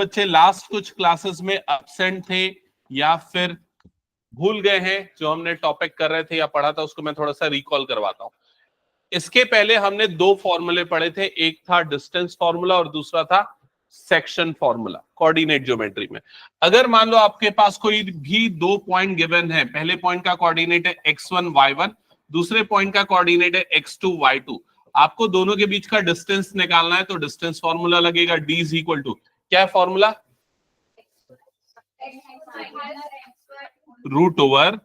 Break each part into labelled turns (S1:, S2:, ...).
S1: बच्चे लास्ट कुछ क्लासेस में एब्सेंट थे या फिर भूल गए हैं जो हमने टॉपिक कर रहे थे या पढ़ा था, उसको मैं थोड़ा सा रिकॉल करवाता हूं। इसके पहले हमने दो फॉर्मूले पढ़े थे, एक था डिस्टेंस फॉर्मूला और दूसरा था सेक्शन फॉर्मूला कोऑर्डिनेट ज्योमेट्री में। अगर मान लो आपके पास कोई भी दो पॉइंट गिवन है, पहले पॉइंट का कोऑर्डिनेट है x1 y1, दूसरे पॉइंट का कोऑर्डिनेट है x2 y2, आपको दोनों के बीच का डिस्टेंस निकालना है तो डिस्टेंस फॉर्मूला लगेगा d इज इक्वल टू क्या फॉर्मूला, रूट ओवर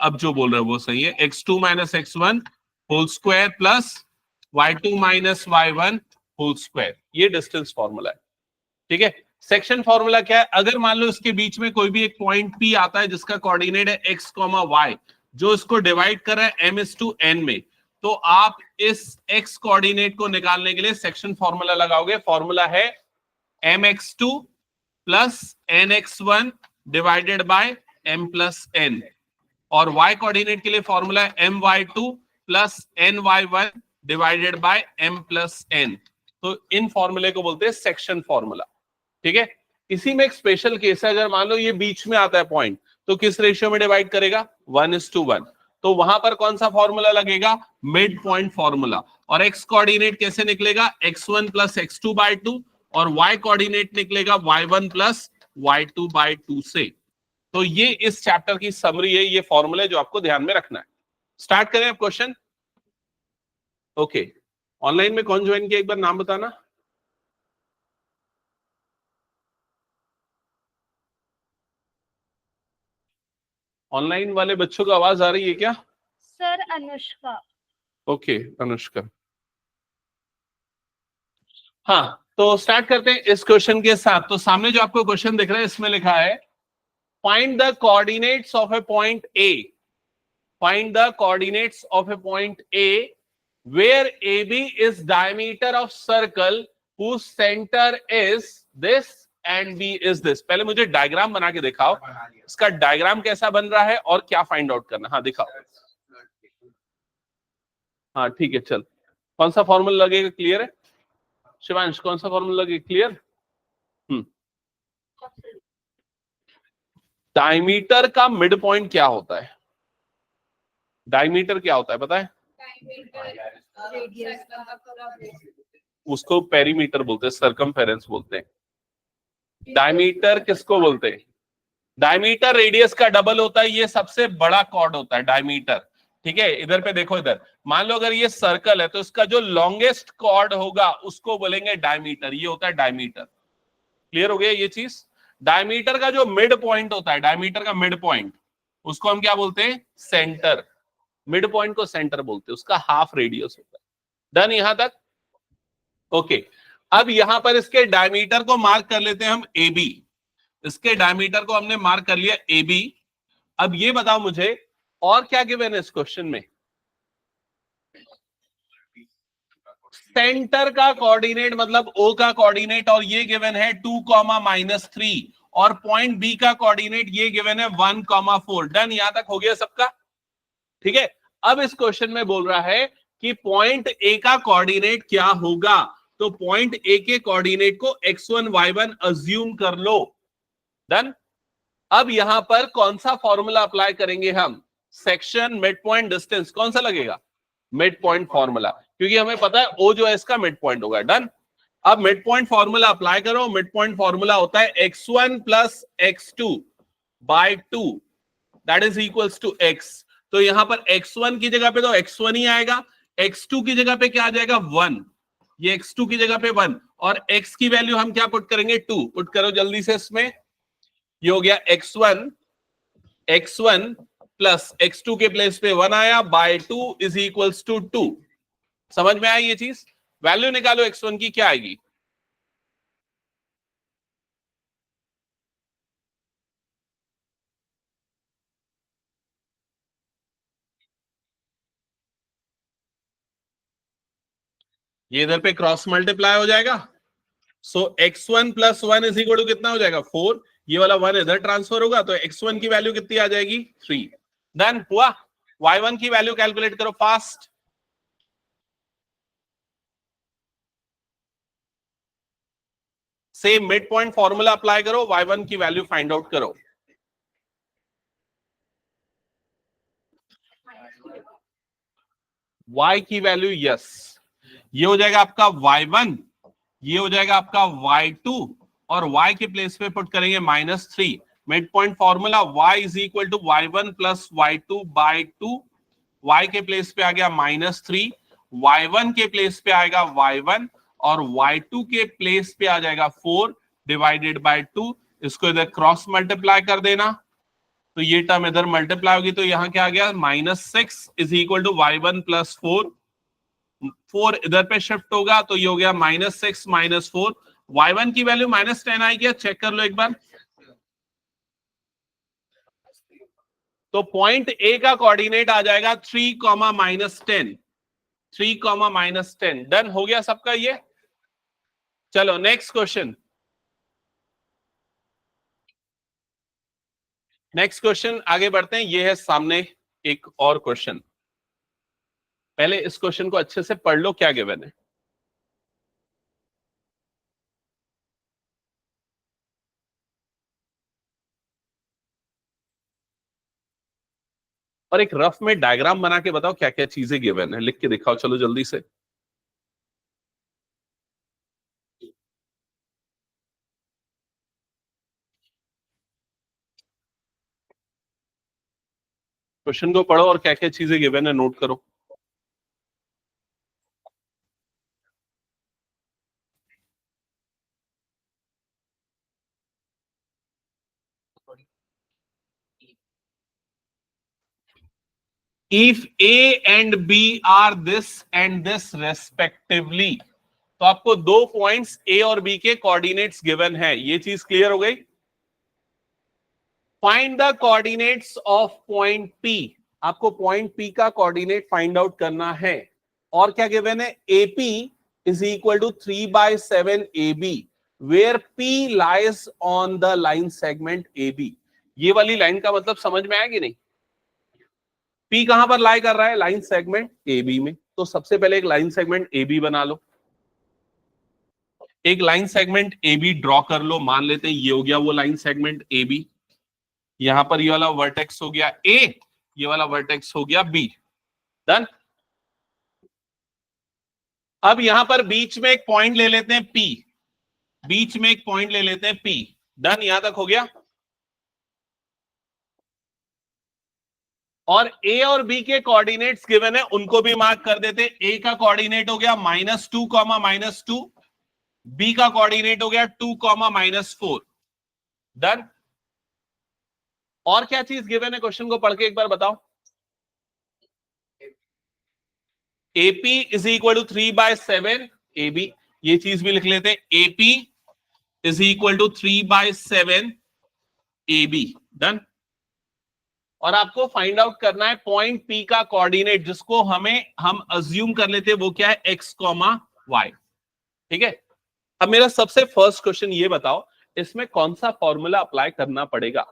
S1: अब जो बोल रहे हैं वो सही है, x2 minus x1 whole square plus y2 minus y1 whole square, ये डिस्टेंस फॉर्मूला है। ठीक है, सेक्शन फॉर्मूला क्या है, अगर मान लो इसके बीच में कोई भी एक पॉइंट P आता है जिसका कोऑर्डिनेट है x, y, जो इसको डिवाइड कर रहा है m/n में, तो आप इस x कोऑर्डिनेट को निकालने के लिए सेक्शन फॉर्मूला लगाओगे। फॉर्मूला है mx2 plus nx1 divided by m plus n, और y कोऑर्डिनेट के लिए फॉर्मूला है my2 plus ny1 divided by m plus n। तो इन फॉर्मूले को बोलते हैं सेक्शन फॉर्मूला। ठीक है, इसी में एक स्पेशल केस है, अगर मान लो ये बीच में आता है पॉइंट, तो किस रेशियो में डिवाइड करेगा, 1:1, तो वहां पर कौन सा फॉर्मूला लगेगा, मिड पॉइंट फॉर्मूला। और x कोऑर्डिनेट कैसे निकलेगा, x1 प्लस x2 बाय 2, और y कोऑर्डिनेट निकलेगा y1 प्लस y2 बाय 2 से। तो ये इस चैप्टर की समरी है, ये फॉर्मूले जो आपको ध्यान में रखना है। स्टार्ट करें अब क्वेश्चन। ओके, ऑनलाइन में कौन ज्वाइन किया एक बार नाम बताना। ऑनलाइन वाले बच्चों को आवाज आ रही है क्या?
S2: सर अनुष्का।
S1: ओके अनुष्का, हाँ तो स्टार्ट करते हैं इस क्वेश्चन के साथ। तो सामने जो आपको क्वेश्चन दिख रहा है इसमें लिखा है find the coordinates of a point A, find the coordinates of a point A where A B is diameter of circle whose center is this and B is this। पहले मुझे डायग्राम बना के दिखाओ, इसका डायग्राम कैसा बन रहा है और क्या फाइंड आउट करना। हाँ दिखाओ, हाँ ठीक है चल। कौन सा फॉर्मूला लगेगा, क्लियर है शिवांश, कौन सा फॉर्मूला लगेगा, क्लियर? डायमीटर का मिड पॉइंट क्या होता है, डायमीटर क्या होता है पता है? उसको पेरीमीटर बोलते हैं, सरकमफेरेंस बोलते हैं। डायमीटर किसको बोलते हैं? डायमीटर रेडियस का डबल होता है, ये सबसे बड़ा कॉर्ड होता है डायमीटर। ठीक है, इधर पे देखो, इधर मान लो अगर ये सर्कल है तो इसका जो लॉन्गेस्ट कॉर्ड होगा उसको बोलेंगे डायमीटर, ये होता है डायमीटर। क्लियर हो गया ये चीज? डायमीटर का जो मिड पॉइंट होता है, डायमीटर का मिड पॉइंट, उसको हम क्या बोलते हैं, सेंटर। मिड पॉइंट को सेंटर बोलते हैं, उसका हाफ रेडियस होता है। डन यहां तक? ओके, अब यहां पर इसके डायमीटर को मार्क कर लेते हैं हम ए बी। इसके डायमीटर को हमने मार्क कर लिया ए बी। अब ये बताओ मुझे और क्या गिवन है इस क्वेश्चन में? सेंटर का कोऑर्डिनेट मतलब O का कोऑर्डिनेट, और ये गिवन है 2,-3, और पॉइंट B का कोऑर्डिनेट ये गिवन है 1,4। डन, यहां तक हो गया सबका? ठीक है, अब इस क्वेश्चन में बोल रहा है कि पॉइंट A का कोऑर्डिनेट क्या होगा, तो पॉइंट A के कोऑर्डिनेट को x1 y1 अज्यूम कर लो। डन, अब यहां पर कौन सा फॉर्मूला अप्लाई करेंगे हम, सेक्शन, मिड पॉइंट, डिस्टेंस, कौन सा लगेगा? मिड पॉइंट फॉर्मूला, क्योंकि हमें पता है O जो है इसका मिड पॉइंट होगा। डन, अब मिड पॉइंट फॉर्मूला अप्लाई करो। मिड पॉइंट फॉर्मूला होता है x1 plus x2 by 2 that is equals to x। तो यहां पर x1 की जगह पे तो x1 ही आएगा, x2 की जगह पे क्या आ जाएगा, 1, ये x2 की जगह पे 1, और x की वैल्यू हम क्या पुट करेंगे, 2। पुट करो जल्दी से इसमें, ये हो गया x1 प्लस x2 के प्लेस पे 1 आया, बाय 2 इज इक्वल्स टू 2। समझ में आया ये चीज? वैल्यू निकालो x1 की, क्या आएगी? ये इधर पे क्रॉस मल्टीप्लाई हो जाएगा, so x1 plus 1 is equal to कितना हो जाएगा, 4। ये वाला 1 इधर ट्रांसफर होगा तो x1 की वैल्यू कितनी आ जाएगी, 3। डन हुआ। y1 की वैल्यू कैलकुलेट करो fast. Same mid point formula apply करो, y1 की वैल्यू फाइंड आउट करो। y की वैल्यू यस, ये हो जाएगा आपका y1, ये हो जाएगा आपका y2, और y के प्लेस पे पुट करेंगे -3। Mid point formula y is equal to y1 plus y2 by 2। y के प्लेस पे आ गया -3, y1 के प्लेस पे आएगा y1, और y2 के प्लेस पे आ जाएगा 4 डिवाइडेड बाय 2। इसको इधर क्रॉस मल्टीप्लाई कर देना, तो ये टर्म इधर मल्टीप्लाई होगी, तो यहां क्या आ गया -6 is equal to y1 plus 4। 4 इधर पे शिफ्ट होगा, तो ये हो गया -6 - 4। y1 की वैल्यू -10 आई क्या, चेक कर लो एक बार। तो पॉइंट ए का कोऑर्डिनेट आ जाएगा 3, -10। 3, -10 डन हो गया सबका ये। चलो नेक्स्ट क्वेश्चन। नेक्स्ट क्वेश्चन आगे बढ़ते हैं। ये है सामने एक और क्वेश्चन। पहले इस क्वेश्चन को अच्छे से पढ़ लो, क्या गिवन है। और एक रफ में डायग्राम बना के बताओ क्या क्या चीजें गिवन है, लिख के दिखाओ चलो जल्दी से। क्वेश्चन को पढ़ो और क्या क्या चीजें गिवन है नोट करो। If A and B are this and this respectively, तो आपको दो पॉइंट्स A और B के कोऑर्डिनेट्स गिवन है, ये चीज क्लियर हो गई। Find the coordinates of point P, आपको पॉइंट P का कोऑर्डिनेट फाइंड आउट करना है। और क्या गिवन है, AP is equal to 3/7 AB, where P lies on the line segment AB। ये वाली लाइन का मतलब समझ में आया कि नहीं। P कहां पर लाई कर रहा है, लाइन सेगमेंट AB में। तो सबसे पहले एक लाइन सेगमेंट AB बना लो, एक लाइन सेगमेंट AB ड्रॉ कर लो। मान लेते हैं ये हो गया वो लाइन सेगमेंट AB। यहां पर ये वाला वर्टेक्स हो गया A, ये वाला वर्टेक्स हो गया B। डन। अब यहां पर बीच में एक पॉइंट ले लेते हैं P, बीच में एक पॉइंट ले लेते हैं P। डन, यहां तक हो गया। और A और B के कोऑर्डिनेट्स गिवन है, उनको भी मार्क कर देते हैं। A का कोऑर्डिनेट हो गया -2, -2। B का कोऑर्डिनेट हो गया 2, -4। डन। और क्या चीज गिवन है, क्वेश्चन को पढ़ के एक बार बताओ। AP is equal to 3/7 AB, ये चीज भी लिख लेते हैं। AP is equal to 3/7 AB। Done. और आपको फाइंड आउट करना है पॉइंट P का कोऑर्डिनेट, जिसको हम अज्यूम कर लेते हैं वो क्या है, x, y। ठीक है। अब मेरा सबसे फर्स्ट क्वेश्चन ये बताओ, इसमें कौन सा फॉर्मूला अप्लाई करना पड़ेगा,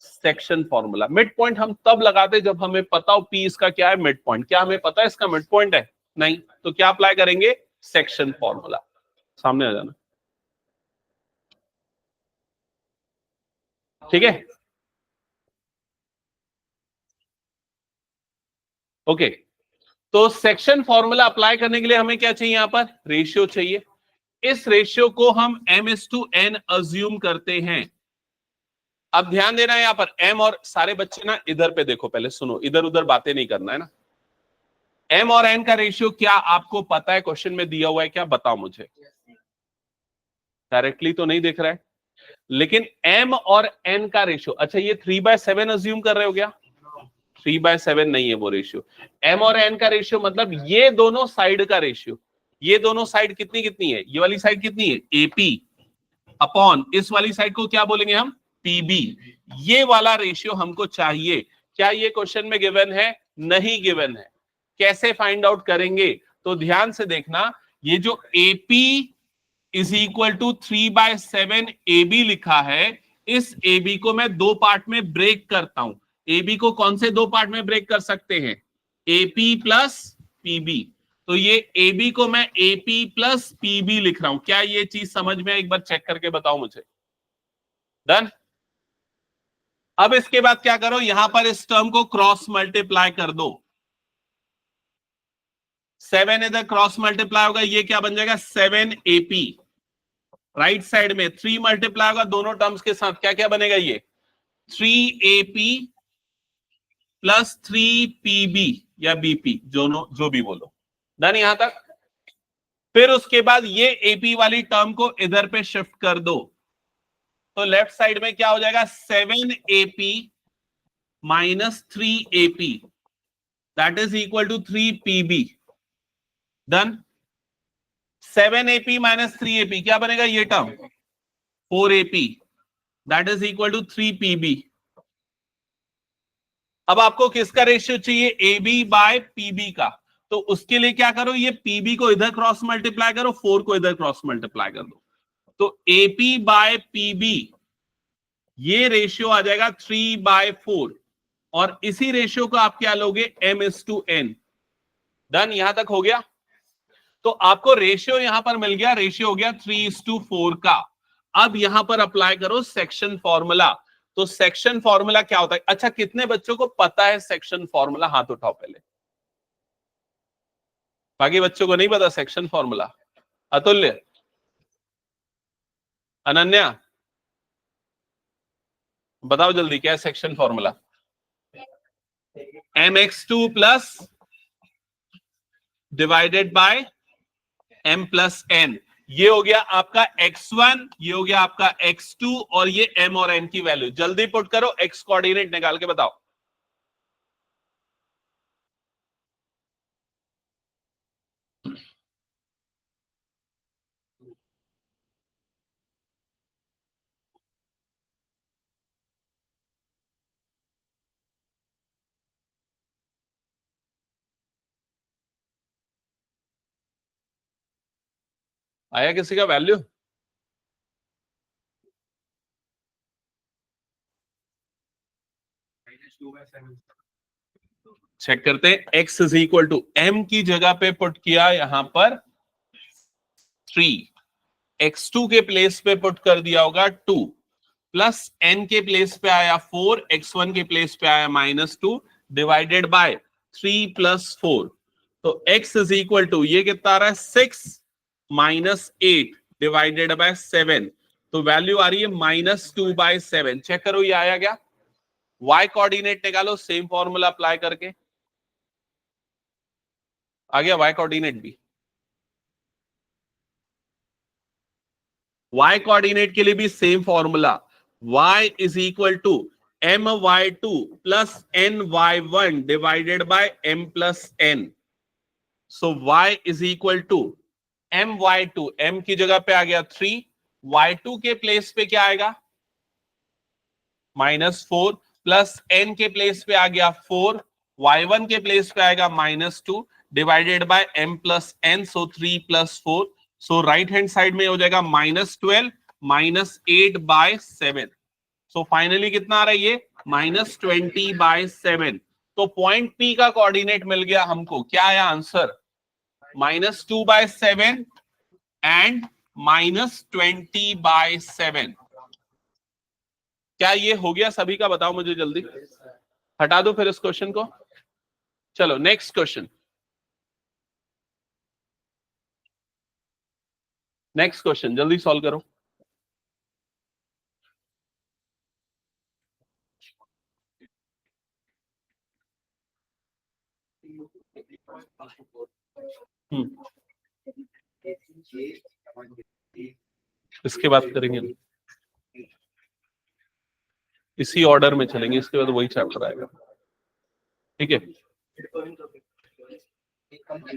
S1: सेक्शन फॉर्मूला। मिड पॉइंट हम तब लगाते जब हमें पता हो P इसका क्या है, मिड पॉइंट। क्या हमें पता है इसका मिड पॉइंट है, नहीं, तो क्या अप्लाई करेंगे, सेक्शन फॉर्मूला। सामने आ जाना, ठीक है। ओके, तो सेक्शन फॉर्मूला अप्लाई करने के लिए हमें क्या चाहिए, यहां पर रेशियो चाहिए। इस रेशियो को हम m/n अज्यूम करते हैं। अब ध्यान देना है यहां पर m, और सारे बच्चे ना इधर पे देखो, पहले सुनो, इधर उधर बातें नहीं करना है ना। m और n का रेशियो क्या आपको पता है, क्वेश्चन में दिया हुआ है क्या, बताओ मुझे। डायरेक्टली तो नहीं दिख रहा है, लेकिन m और n का रेशियो, अच्छा ये 3/7 अज्यूम कर रहे हो क्या, 3/7 नहीं है वो रेशियो। m और n का रेशियो मतलब ये दोनों साइड का रेशियो। ये दोनों साइड कितनी कितनी है, ये वाली साइड कितनी है, AP अपॉन इस वाली साइड को क्या बोलेंगे हम, PB। ये वाला रेशियो हमको चाहिए। क्या ये क्वेश्चन में गिवन है, नहीं गिवन है। कैसे फाइंड आउट करेंगे, तो ध्यान से देखना, ये जो AP is equal to 3/7 AB लिखा है, इस AB को मैं दो पार्ट में ब्रेक करता हूं। AB को कौन से दो पार्ट में ब्रेक कर सकते हैं, AP प्लस PB। तो ये AB को मैं AP प्लस PB लिख रहा हूं। क्या ये चीज समझ में एक बार चेक करके बताओ मुझे। डन। अब इसके बाद क्या करो, यहां पर इस टर्म को क्रॉस मल्टीप्लाई कर दो। 7 इधर क्रॉस मल्टीप्लाई होगा, ये क्या बन जाएगा 7AP। राइट साइड में 3 मल्टीप्लाई होगा दोनों टर्म्स के साथ, क्या क्या बनेगा ये 3AP प्लस 3PB या BP, जो भी बोलो। डन यहां तक। फिर उसके बाद ये AP वाली टर्म को इधर पे शिफ्ट कर दो, तो लेफ्ट साइड में क्या हो जाएगा 7AP minus 3AP that is equal to 3PB। Done. 7AP minus 3AP क्या बनेगा ये term 4AP that is equal to 3PB। अब आपको किसका रेशियो चाहिए AB बाय PB का, तो उसके लिए क्या करो, ये PB को इधर क्रॉस मल्टीप्लाई करो, 4 को इधर क्रॉस मल्टीप्लाई कर दो, तो AP बाय PB ये रेशियो आ जाएगा 3/4 और इसी रेशियो को आप क्या लोगे M/N। डन। यहां तक हो गया। तो आपको रेशियो यहां पर मिल गया, रेशियो हो गया 3:4 का। अब यहां पर अप्लाई करो सेक्शन फॉर्मूला। तो सेक्शन फॉर्मूला क्या होता है, अच्छा कितने बच्चों को पता है सेक्शन फॉर्मूला, हाथ उठाओ पहले। बाकी बच्चों को नहीं पता सेक्शन फॉर्मूला। अतुल्य, अनन्या, बताओ जल्दी क्या है section formula. mx2 plus divided by m plus n, ये हो गया आपका x1, ये हो गया आपका x2 और ये m और n की वैल्यू। जल्दी पुट करो, x कोऑर्डिनेट निकाल के बताओ। आया किसी का वैल्यू? चेक करते हैं। x is equal to m की जगह पे पुट किया यहां पर 3, x2 के प्लेस पे पुट कर दिया होगा 2, प्लस n के प्लेस पे आया 4, x1 के प्लेस पे आया -2 डिवाइडेड बाय 3 प्लस 4। तो x इज इक्वल टू ये कितना आ रहा है 6 माइनस 8 डिवाइडेड बाय 7, तो वैल्यू आ रही है -2/7। चेक करो ये आया क्या। y कोऑर्डिनेट निकालो सेम फॉर्मूला अप्लाई करके, आ गया y कोऑर्डिनेट भी। y कोऑर्डिनेट के लिए भी same formula, y is equal to my2 plus ny1 divided by m plus n। So y is equal to my2, m की जगह पे आ गया 3, y2 के प्लेस पे क्या आएगा -4, प्लस n के प्लेस पे आ गया 4, y1 के प्लेस पे आएगा -2 divided by m plus n, so 3 plus 4, so right hand side में हो जाएगा -12 -8/7। सो फाइनली कितना आ रहा है ये -20/7। तो पॉइंट P का कोऑर्डिनेट मिल गया हमको, क्या आया आंसर -2/7 एंड -20/7। क्या ये हो गया सभी का, बताओ मुझे जल्दी। हटा दो फिर इस क्वेश्चन को। चलो नेक्स्ट क्वेश्चन, नेक्स्ट क्वेश्चन जल्दी सॉल्व करो। इसके बाद करेंगे, इसी ऑर्डर में चलेंगे, इसके बाद वही चैप्टर आएगा। ठीक है,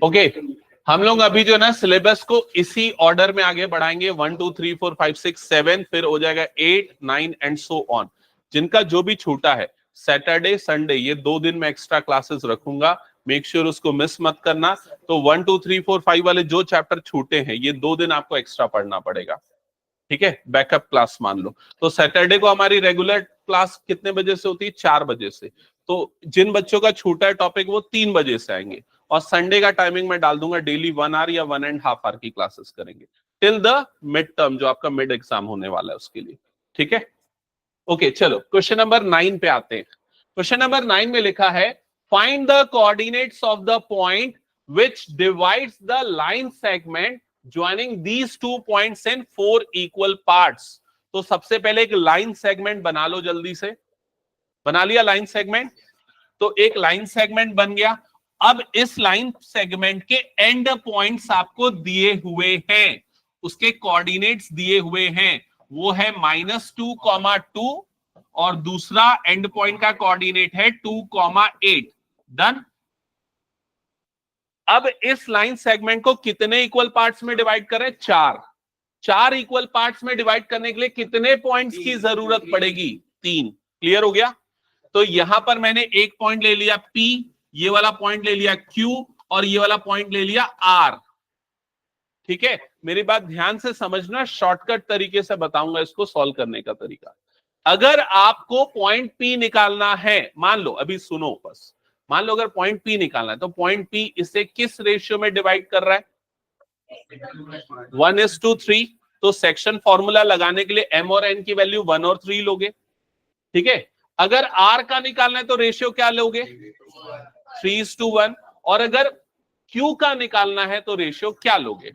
S1: ओके। हम लोग अभी जो ना सिलेबस को इसी ऑर्डर में आगे बढ़ाएंगे, 1 2 3 4 5 6 7, फिर हो जाएगा 8 9 एंड सो ऑन। जिनका जो भी छूटा है, सैटरडे संडे ये 2 दिन में एक्स्ट्रा क्लासेस रखूंगा, मेक श्योर उसको मिस मत करना। तो 1 2 3 4 5 वाले जो चैप्टर छूटे हैं ये 2 दिन आपको एक्स्ट्रा पढ़ना पड़ेगा। ठीक है, बैकअप क्लास मान लो। तो सैटरडे को हमारी रेगुलर क्लास कितने बजे से होती है 4 बजे से, तो जिन बच्चों का छूटा है टॉपिक वो 3 बजे से आएंगे, और संडे का टाइमिंग मैं डाल दूंगा, डेली 1 आवर या 1.5 आवर की क्लासेस करेंगे टिल द मिड टर्म, जो आपका मिड एग्जाम होने वाला है उसके लिए। ठीक है, ओके चलो क्वेश्चन नंबर 9 पे आते हैं। क्वेश्चन नंबर 9 में लिखा है find the coordinates of the point which divides the line segment joining these two points in 4 equal parts। तो सबसे पहले एक लाइन सेगमेंट बना लो, जल्दी से बना लिया लाइन सेगमेंट। तो एक लाइन सेगमेंट बन गया। अब इस लाइन सेगमेंट के एंड पॉइंट्स आपको दिए हुए हैं, उसके कोऑर्डिनेट्स दिए हुए हैं, वो है -2, और दूसरा एंड पॉइंट का कोऑर्डिनेट है 2, 8। डन। अब इस लाइन सेगमेंट को कितने इक्वल पार्ट्स में डिवाइड करें? 4 इक्वल पार्ट्स में डिवाइड करने के लिए कितने पॉइंट्स की जरूरत पड़ेगी? 3। क्लियर हो गया? तो यहां पर मैंने एक पॉइंट ले लिया P, ये वाला पॉइंट ले लिया Q, और ये वाला पॉइंट ले लिया R। ठीक है, मेरी बात ध्यान से समझना, शॉर्टकट तरीके से बताऊंगा इसको सॉल्व करने का तरीका। अगर आपको पॉइंट P निकालना है, मान लो, अभी सुनो बस, मान लो अगर पॉइंट P निकालना है तो पॉइंट P इसे किस रेशियो में डिवाइड कर रहा है? 1:3। तो सेक्शन फॉर्मूला लगाने के लिए M और N की वैल्यू 1 और 3 लोगे। ठीक है, अगर R का निकालना है तो रेशियो क्या लोगे? 3:1। और अगर Q का निकालना है तो रेशियो क्या लोगे?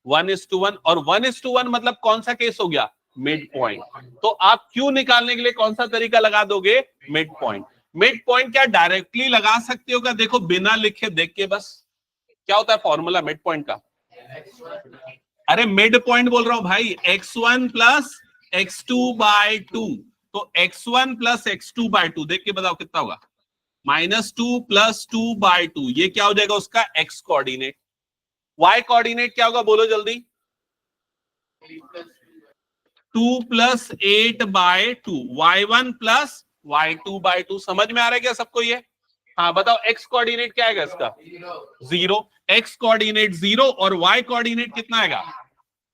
S1: 1:1। और 1:1 मतलब कौन सा केस हो गया? Mid point. तो आप Q निकालने के लिए कौन सा तरीका लगा दोगे? Mid point. मिड पॉइंट क्या डायरेक्टली लगा सकते हो क्या? देखो बिना लिखे देख के बस, क्या होता है फॉर्मूला मिड पॉइंट का? अरे मिड पॉइंट बोल रहा हूं भाई, x1 प्लस x2/2। तो x1 प्लस x2/2 देख के बताओ कितना होगा? -2 प्लस 2/2। ये क्या हो जाएगा? उसका x कोऑर्डिनेट। y कोऑर्डिनेट क्या होगा? बोलो जल्दी। 2 प्लस 8/2, y1 प्लस y2/2। समझ में आ रहा है क्या सबको ये? हाँ बताओ, x कोऑर्डिनेट क्या आएगा इसका? 0। x कोऑर्डिनेट 0 और y कोऑर्डिनेट कितना आएगा?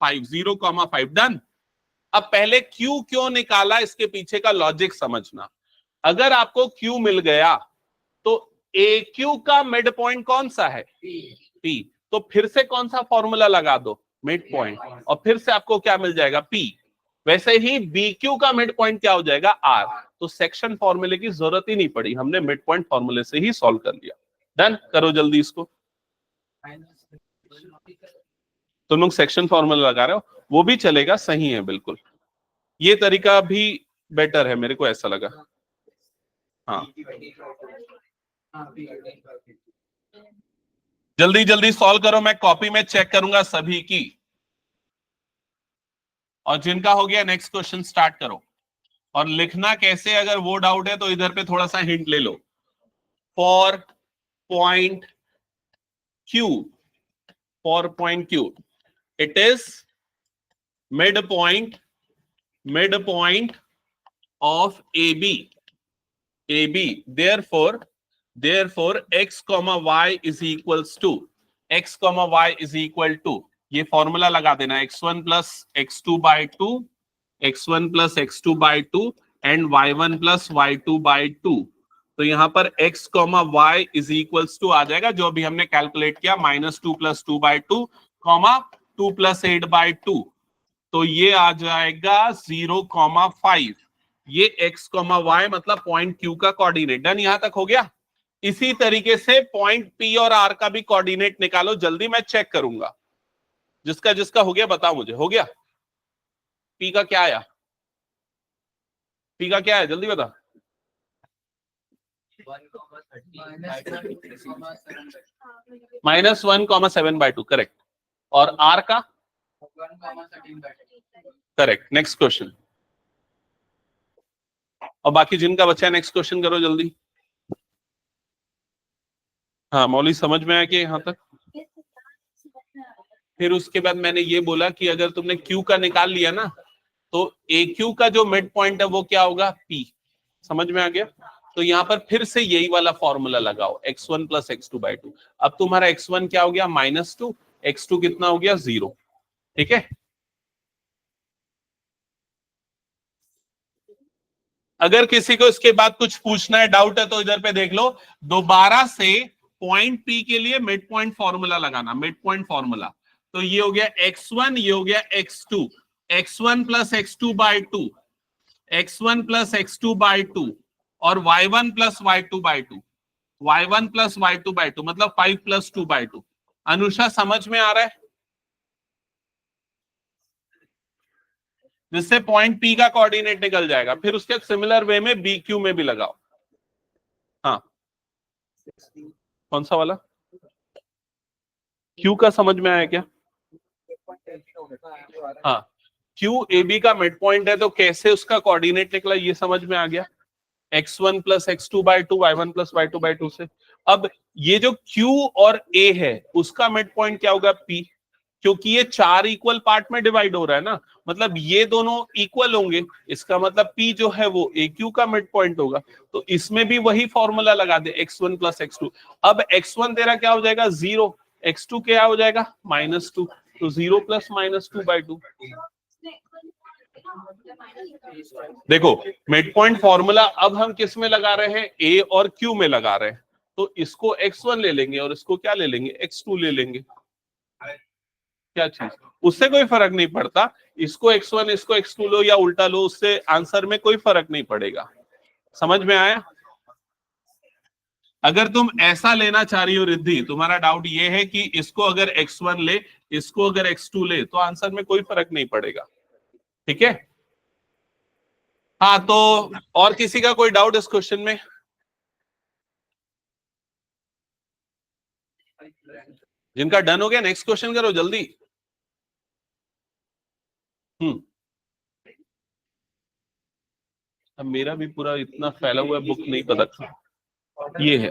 S1: 5, 0,5। डन। अब पहले q क्यों निकाला, इसके पीछे का लॉजिक समझना। अगर आपको q मिल गया तो AQ का मिड पॉइंट कौन सा है? P। तो फिर से कौन सा फॉर्मूला लगा दो? Mid point. और फिर से आपको क्या मिल जाएगा? P। वैसे ही BQ का मिड पॉइंट क्या हो जाएगा? R। तो सेक्शन फॉर्मूले की जरूरत ही नहीं पड़ी, हमने मिड पॉइंट फॉर्मूले से ही सॉल्व कर लिया। डन। करो जल्दी इसको। तुम लोग सेक्शन फॉर्मूला लगा रहे हो, वो भी चलेगा, सही है बिल्कुल। ये तरीका भी बेटर है, मेरे को ऐसा लगा। हाँ जल्दी जल्दी सॉल्व करो, मैं कॉपी में चेक करूंगा सभी की, और जिनका हो गया नेक्स्ट क्वेश्चन स्टार्ट करो। और लिखना कैसे, अगर वो डाउट है तो इधर पे थोड़ा सा हिंट ले लो। For point Q, for point Q, it is mid point of AB, therefore x, y is equals to ये फॉर्मूला लगा देना, x1 plus x2/2, x1 plus x2/2 and y1 plus y2/2। तो यहां पर x, y is equals to आ जाएगा जो अभी हमने कैलकुलेट किया, -2 प्लस 2/2, 2 प्लस 8/2। तो ये आ जाएगा 0,5। ये x, y मतलब पॉइंट Q का कोऑर्डिनेट। डन। यहां तक हो गया। इसी तरीके से पॉइंट P और R का भी कोऑर्डिनेट निकालो जल्दी, मैं चेक करूंगा। जिसका जिसका हो गया बताओ मुझे। हो गया? P का क्या आया? P का क्या है जल्दी बता। -1,7/2 करेक्ट। और R का? करेक्ट। Next question. और बाकी जिनका बच्चा है नेक्स्ट क्वेश्चन करो जल्दी। हाँ मौली समझ में आया कि यहां तक? फिर उसके बाद मैंने ये बोला कि अगर तुमने Q का निकाल लिया ना, तो AQ का जो मिड पॉइंट है वो क्या होगा? P। समझ में आ गया? तो यहां पर फिर से यही वाला फॉर्मूला लगाओ, x1 प्लस x2/2। अब तुम्हारा x1 क्या हो गया? -2, x2 कितना हो गया? 0। ठीक है। अगर किसी को इसके बाद कुछ पूछना है, डाउट है, तो इधर पे देख लो। दोबारा से पॉइंट P के लिए मिड पॉइंट फॉर्मूला लगाना, मिड पॉइंट फॉर्मूला। तो ये हो गया x1, ये हो गया x2, x1 plus x2 by 2, x1 plus x2 by 2 और y1 plus y2 by 2, y1 plus y2 by 2 मतलब 5 प्लस 2 बाई 2। अनुषा समझ में आ रहा है? जिससे पॉइंट P का कोऑर्डिनेट निकल जाएगा, फिर उसके सिमिलर वे में BQ में भी लगाओ। हाँ, कौन सा वाला? Q का समझ में आया क्या? हाँ, Q AB का मिड पॉइंट है तो कैसे उसका कोऑर्डिनेट निकला ये समझ में आ गया। x1 plus x2 by 2, y1 plus y2 by 2 से। अब ये जो Q और A है उसका मिड पॉइंट क्या होगा? P, क्योंकि ये 4 इक्वल पार्ट में डिवाइड हो रहा है ना, मतलब ये दोनों इक्वल होंगे, इसका मतलब P जो है वो AQ का मिड पॉइंट होगा। तो इसमें भी वही फॉर्मूला लगा दे, x1 प्लस x2। अब x1 तेरा क्या हो जाएगा? 0, x2 क्या हो जाएगा? -2, तो 0 प्लस -2 बाई 2। देखो मिड पॉइंट फॉर्मूला अब हम किस में लगा रहे हैं? A और Q में लगा रहे हैं, तो इसको x1 ले लेंगे और इसको क्या ले लेंगे? x2 ले लेंगे। क्या चीज? उससे कोई फर्क नहीं पड़ता, इसको x1 इसको x2 लो या उल्टा लो, उससे आंसर में कोई फर्क नहीं पड़ेगा। समझ में आया? अगर तुम ऐसा लेना चाह रही हो रिद्धि, तुम्हारा डाउट ये है कि इसको अगर x1 ले, इसको अगर x2 ले, तो आंसर में कोई फर्क नहीं पड़ेगा। ठीक है? हाँ, तो और किसी का कोई डाउट इस क्वेश्चन में? जिनका डन हो गया नेक्स्ट क्वेश्चन करो जल्दी। अब मेरा भी पूरा इतना फैला हुआ बुक नहीं पता, ये है।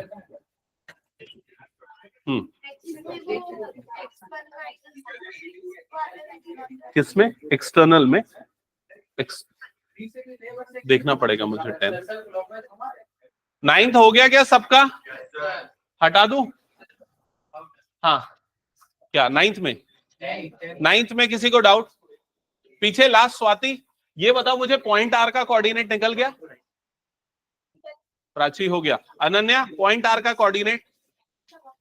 S1: किसमें? एक्सटर्नल में देखना पड़ेगा मुझे। 10th 9th हो गया क्या सबका? हटा दूं? हाँ, क्या 9th में? 9th में किसी को डाउट? पीछे लास्ट स्वाति, ये बताओ मुझे, पॉइंट आर का कोऑर्डिनेट निकल गया? प्राची हो गया। अनन्या, पॉइंट आर का कोऑर्डिनेट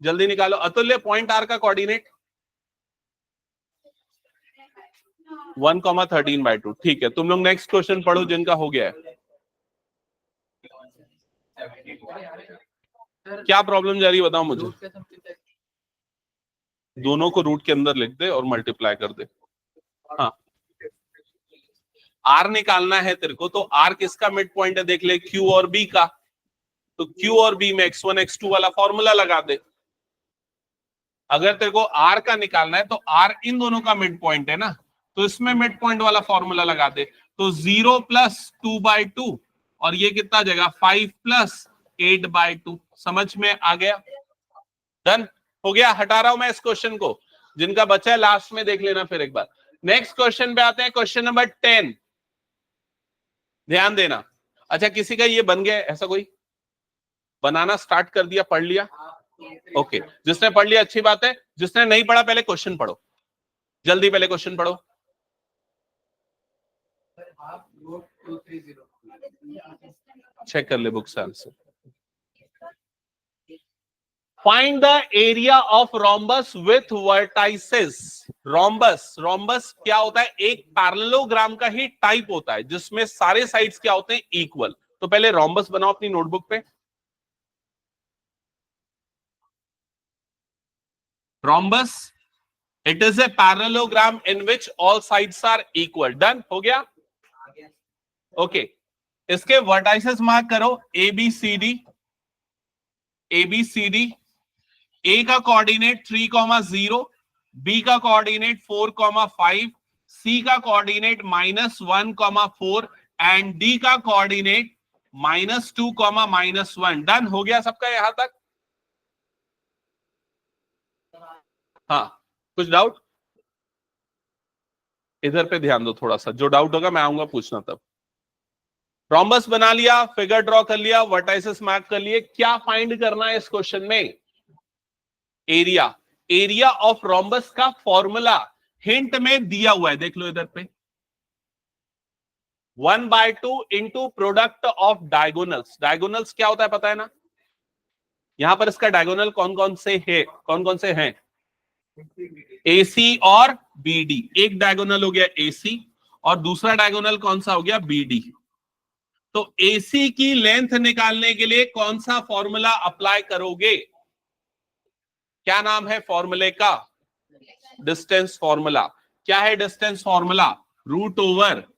S1: जल्दी निकालो। अतुल्य, पॉइंट आर का कोऑर्डिनेट 1,13/2। ठीक है, तुम लोग नेक्स्ट क्वेश्चन पढ़ो जिनका हो गया है। क्या प्रॉब्लम जा रही है बताओ मुझे। दोनों को रूट के अंदर लिख दे और मल्टीप्लाई कर दे। हाँ, आर निकालना है तेरे को, तो आर किसका मिड पॉइंट है देख ले, Q और B का। तो Q और B में x1 x2 वाला फॉर्मूला लगा दे। अगर तेरे को R का निकालना है तो R इन दोनों का मिड पॉइंट है ना, तो इसमें मिड पॉइंट वाला फॉर्मूला लगा दे। तो 0 प्लस 2/2 और ये कितना आ जाएगा? 5 प्लस 8/2। समझ में आ गया? डन हो गया। हटा रहा हूं मैं इस क्वेश्चन को, जिनका बचा है लास्ट में देख लेना फिर एक बार। नेक्स्ट क्वेश्चन पे आते हैं, क्वेश्चन नंबर 10। ध्यान देना। अच्छा, किसी का ये बन गया ऐसा? कोई बनाना स्टार्ट कर दिया, पढ़ लिया? ओके, जिसने पढ़ लिया अच्छी बात है, जिसने नहीं पढ़ा पहले क्वेश्चन पढ़ो, जल्दी पहले क्वेश्चन पढ़ो। चेक कर ले बुक से answer. Find the area of rhombus with vertices. Rhombus क्या होता है? एक पैरेललोग्राम का ही टाइप होता है जिसमें सारे साइड्स क्या होते हैं? इक्वल। तो पहले रोम्बस बनाओ अपनी नोटबुक पे। Rhombus, it is a parallelogram in which all sides are equal. Done हो गया? ओके, इसके वर्टाइसेस मार्क करो, ABCD। ए का कोऑर्डिनेट 3,0, बी का कोऑर्डिनेट 4,5, सी का कोऑर्डिनेट -1,4 एंड डी का कोऑर्डिनेट -2, -1। डन हो गया सबका यहां तक? हाँ, कुछ डाउट? इधर पे ध्यान दो थोड़ा सा, जो डाउट होगा मैं आऊंगा पूछना तब। रोम्बस बना लिया, फिगर ड्रॉ कर लिया, वर्टाइसेस मार्क कर लिए। क्या फाइंड करना है इस क्वेश्चन में? एरिया ऑफ रोम्बस का फॉर्मूला हिंट में दिया हुआ है, देख लो इधर पे। 1/2 into product of diagonals. Diagonals क्या होता है पता है ना? यहां पर इसका डायगोनल कौन कौन से हैं? AC और BD। एक डायगोनल हो गया AC और दूसरा डायगोनल कौन सा हो गया? BD। तो AC की लेंथ निकालने के लिए कौन सा फॉर्मूला अप्लाई करोगे? क्या नाम है फॉर्मूले का? Distance formula. क्या है distance formula? Root over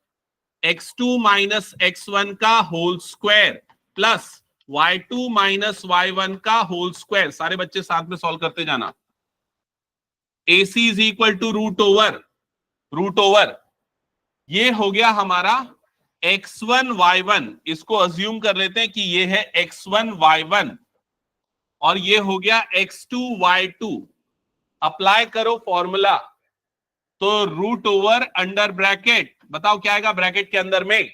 S1: x2 minus x1 का whole square plus y2 minus y1 का होल स्क्वायर। सारे बच्चे साथ में सॉल्व करते जाना। AC is equal to root over ये हो गया हमारा x1 y1। इसको अज्यूम कर लेते हैं कि ये है x1 y1 और ये हो गया x2 y2। अप्लाई करो फॉर्मूला, तो रूट ओवर अंडर ब्रैकेट, बताओ क्या आएगा ब्रैकेट के अंदर में?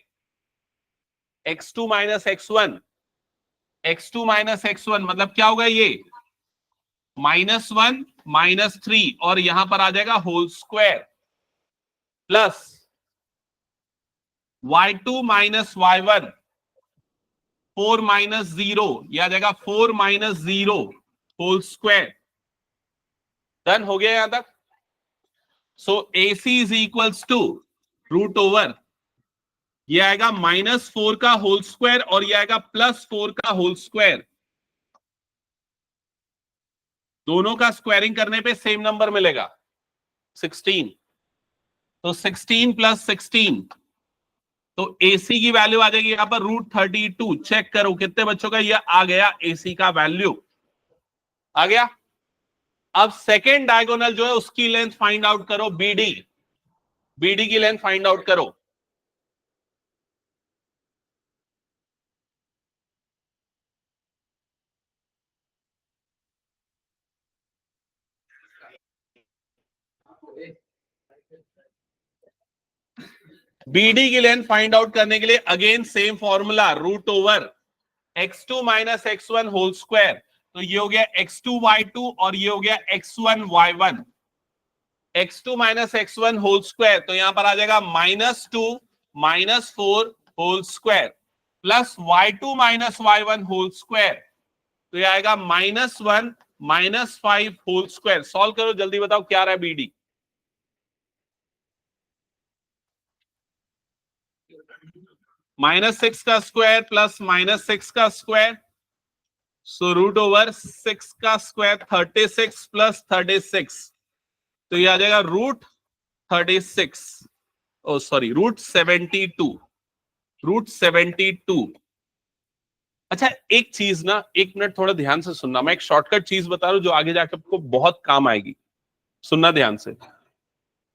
S1: x2 minus x1, x2 minus x1 मतलब क्या होगा? ये -1 -3 और यहां पर आ जाएगा whole square plus y2 minus y1 4 minus 0, यह आ जाएगा 4 माइनस 0 होल स्क्वायर। डन हो गया यहां तक। So AC is equals to root over, ये आएगा -4 का होल स्क्वायर और ये आएगा +4 का होल स्क्वायर। दोनों का स्क्वायरिंग करने पे सेम नंबर मिलेगा 16। तो 16 + 16, तो AC की वैल्यू आ जाएगी यहां पर √32। चेक करो कितने बच्चों का ये आ गया AC का वैल्यू आ गया। अब सेकेंड डायगोनल जो है उसकी लेंथ फाइंड आउट करो। BD की लेंथ फाइंड आउट करो। BD की लेंथ फाइंड आउट करने के लिए again same formula, root over x2 minus x1 whole square. तो ये हो गया x2 y2 और ये हो गया x1 y1। x2 minus x1 whole square, तो यहां पर आ जाएगा -2 -4 whole square plus y2 minus y1 whole square, तो ये आएगा -1 -5 होल स्क्वायर। सॉल्व करो जल्दी, बताओ क्या रहा है BD? -6 का स्क्वायर प्लस -6 का स्क्वायर, सो रूट ओवर 6 का स्क्वायर 36 प्लस 36, तो ये आ जाएगा √36, ओ सॉरी √72। अच्छा एक चीज ना, एक मिनट थोड़ा ध्यान से सुनना, मैं एक शॉर्टकट चीज बता रहा हूं जो आगे जाकर आपको बहुत काम आएगी। सुनना ध्यान से,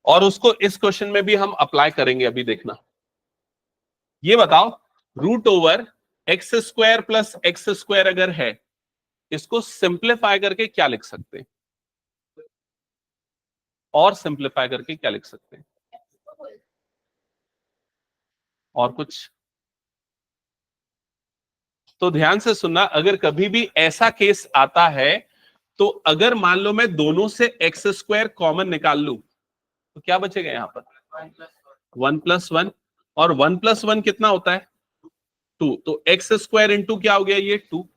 S1: और उसको इस क्वेश्चन में भी हम अप्लाई करेंगे, अभी देखना। ये बताओ root over x² plus x² अगर है, इसको सिंप्लीफाई करके क्या लिख सकते हैं? और सिंप्लीफाई करके क्या लिख सकते हैं? और कुछ? तो ध्यान से सुनना, अगर कभी भी ऐसा केस आता है, तो अगर मान लो मैं दोनों से x² कॉमन निकाल लूं, तो क्या बचेगा यहां पर? 1 + 1, और 1 + 1 कितना होता है? 2। तो x² इंटू क्या हो गया? ये 2।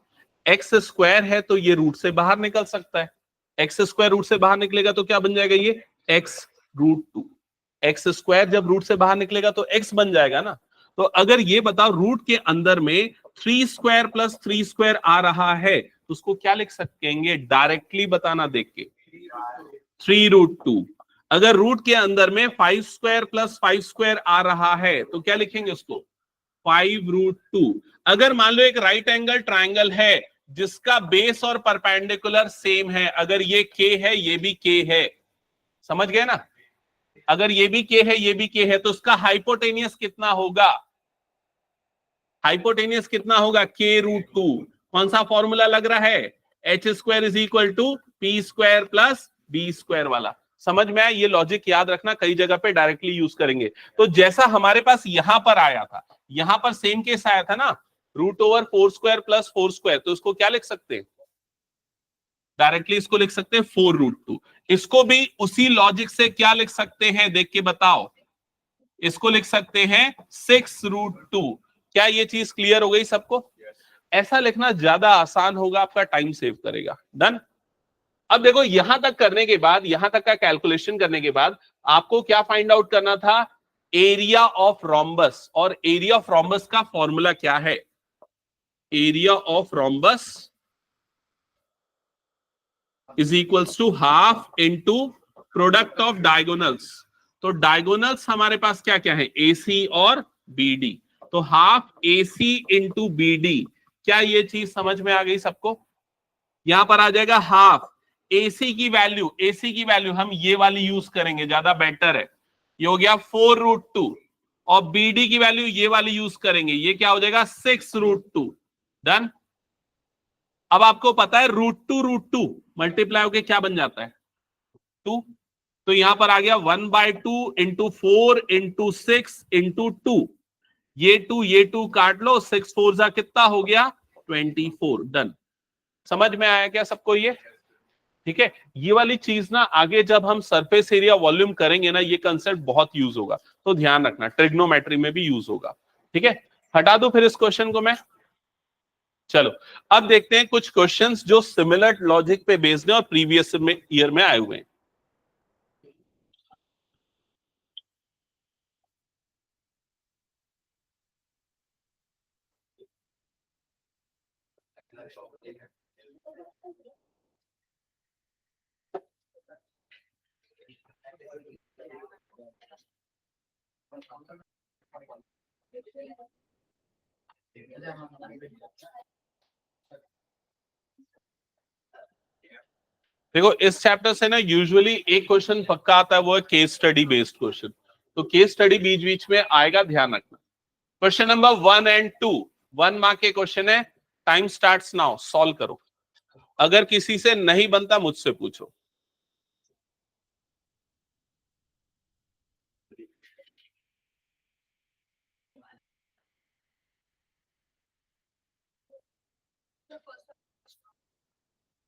S1: x² है तो ये रूट से बाहर निकल सकता है। x² रूट से बाहर निकलेगा तो क्या बन जाएगा? ये x√2। x² जब रूट से बाहर निकलेगा तो x बन जाएगा ना। तो अगर ये बताओ रूट के अंदर में 3² + 3² आ रहा है, तो उसको क्या लिख सकेंगे? डायरेक्टली बताना देख के, 3√2। अगर रूट के अंदर में 5² + 5² आ रहा है, तो क्या लिखेंगे उसको? 5√2। अगर मान लो एक राइट एंगल ट्राइंगल है जिसका बेस और परपेंडिकुलर सेम है, अगर ये k है ये भी k है, समझ गए ना? अगर ये भी k है ये भी k है, तो उसका हाइपोटेनियस कितना होगा? हाइपोटेनियस कितना होगा? k√2। कौन सा फॉर्मूला लग रहा है? h² = p² + b² वाला। समझ में आया? ये लॉजिक याद रखना, कई जगह पे डायरेक्टली यूज करेंगे। तो जैसा हमारे पास यहां पर आया था, यहां पर सेम केस आया था ना, √4² + 4², तो इसको क्या लिख सकते हैं? डायरेक्टली इसको लिख सकते हैं 4√2। इसको भी उसी लॉजिक से क्या लिख सकते हैं, देख के बताओ? इसको लिख सकते हैं 6√2। क्या ये चीज क्लियर हो गई सबको? ऐसा लिखना ज्यादा आसान होगा, आपका टाइम सेव करेगा। डन। अब देखो यहां तक करने के बाद, यहां तक का कैलकुलेशन करने के बाद आपको क्या फाइंड आउट करना था? Area of rhombus. और एरिया ऑफ रोम्बस का फॉर्मूला क्या है? Area of rhombus is equals to half into product of diagonals. तो डायगोनल्स हमारे पास क्या क्या है? AC और BD। तो हाफ AC इंटू BD। क्या ये चीज समझ में आ गई सबको? यहां पर आ जाएगा हाफ AC की वैल्यू, AC की वैल्यू हम ये वाली यूज करेंगे, ज्यादा बेटर है। ये हो गया 4√2। और BD की वैल्यू ये वाली यूज करेंगे, ये क्या हो जाएगा? 6√2। डन। अब आपको पता है √2 मल्टीप्लाई होके क्या बन जाता है? 2। तो यहां पर आ गया 1/2 इंटू 4 इंटू 6 इंटू 2। ये 2 काट लो, 6 4 जा कितना हो गया? 24। डन। समझ में आया क्या सबको ये? ठीक है। ये वाली चीज ना आगे जब हम सरफेस एरिया वॉल्यूम करेंगे ना, ये कंसेप्ट बहुत यूज होगा, तो ध्यान रखना, ट्रिग्नोमेट्री में भी यूज होगा। ठीक है। हटा दो फिर इस क्वेश्चन को मैं। चलो अब देखते हैं कुछ क्वेश्चंस जो सिमिलर लॉजिक पे बेस्ड है और प्रीवियस ईयर में आए हुए हैं। देखो इस चैप्टर से ना यूजुअली एक क्वेश्चन पक्का आता है, वो है केस स्टडी बेस्ड क्वेश्चन। तो केस स्टडी बीच बीच में आएगा, ध्यान रखना। क्वेश्चन नंबर 1 और 2 1 मार्क के क्वेश्चन है। टाइम स्टार्ट्स नाउ, सॉल्व करो। अगर किसी से नहीं बनता मुझसे पूछो।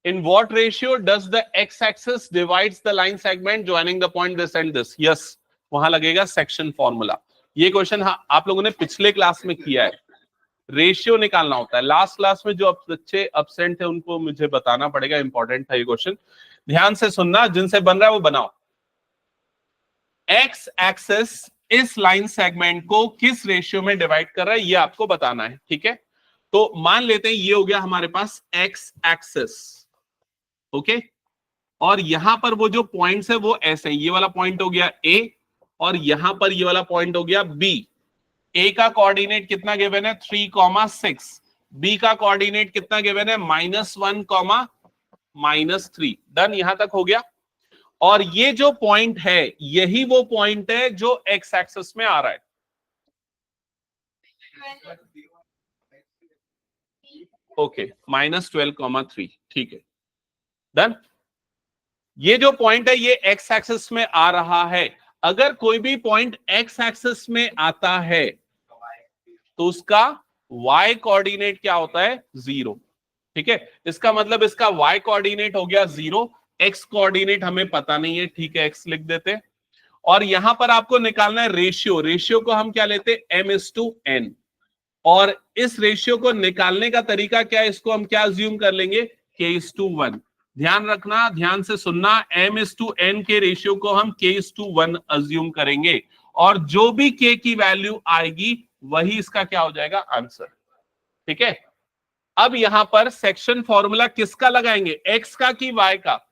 S1: In what ratio does the x-axis divides the line segment joining the point this and this? Yes, वहां लगेगा सेक्शन फॉर्मूला। ये क्वेश्चन आप लोगों ने पिछले क्लास में किया है। रेशियो निकालना होता है। लास्ट क्लास में जो बच्चे अब्सेंट थे उनको मुझे बताना पड़ेगा, इंपॉर्टेंट था ये क्वेश्चन। ध्यान से सुनना, जिनसे बन रहा है वो बनाओ। एक्स एक्सिस इस लाइन सेगमेंट को किस रेशियो में डिवाइड कर रहा है, ये आपको बताना है। ठीक है। तो मान लेते हैं ये हो गया हमारे पास एक्स एक्सिस। ओके। और यहां पर वो जो पॉइंट्स है वो ऐसे हैं। ये वाला पॉइंट हो गया ए, और यहां पर ये वाला पॉइंट हो गया बी। ए का कोऑर्डिनेट कितना गिवन है? 3,6। बी का कोऑर्डिनेट कितना गिवन है? -1, -3। डन। यहां तक हो गया। और ये जो पॉइंट है यही वो पॉइंट है जो एक्स एक्सिस में आ रहा है। ओके, -12,3। ठीक है। डन। ये जो पॉइंट है ये एक्स एक्सिस में आ रहा है। अगर कोई भी पॉइंट एक्स एक्सिस में आता है तो उसका y कोऑर्डिनेट क्या होता है? 0। ठीक है। इसका मतलब इसका y कोऑर्डिनेट हो गया 0। x कोऑर्डिनेट हमें पता नहीं है, ठीक है, x लिख देते। और यहां पर आपको निकालना है रेशियो। रेशियो को हम क्या लेते हैं? m/n। और इस रेशियो को निकालने का तरीका क्या है? इसको हम क्या अज्यूम कर लेंगे? k/1। ध्यान रखना, ध्यान से सुनना, m/n के रेशियो को हम k/1 अज्यूम करेंगे। और जो भी k की वैल्यू आएगी वही इसका क्या हो जाएगा? आंसर। ठीक है। अब यहां पर सेक्शन फॉर्मूला किसका लगाएंगे? x का कि y का?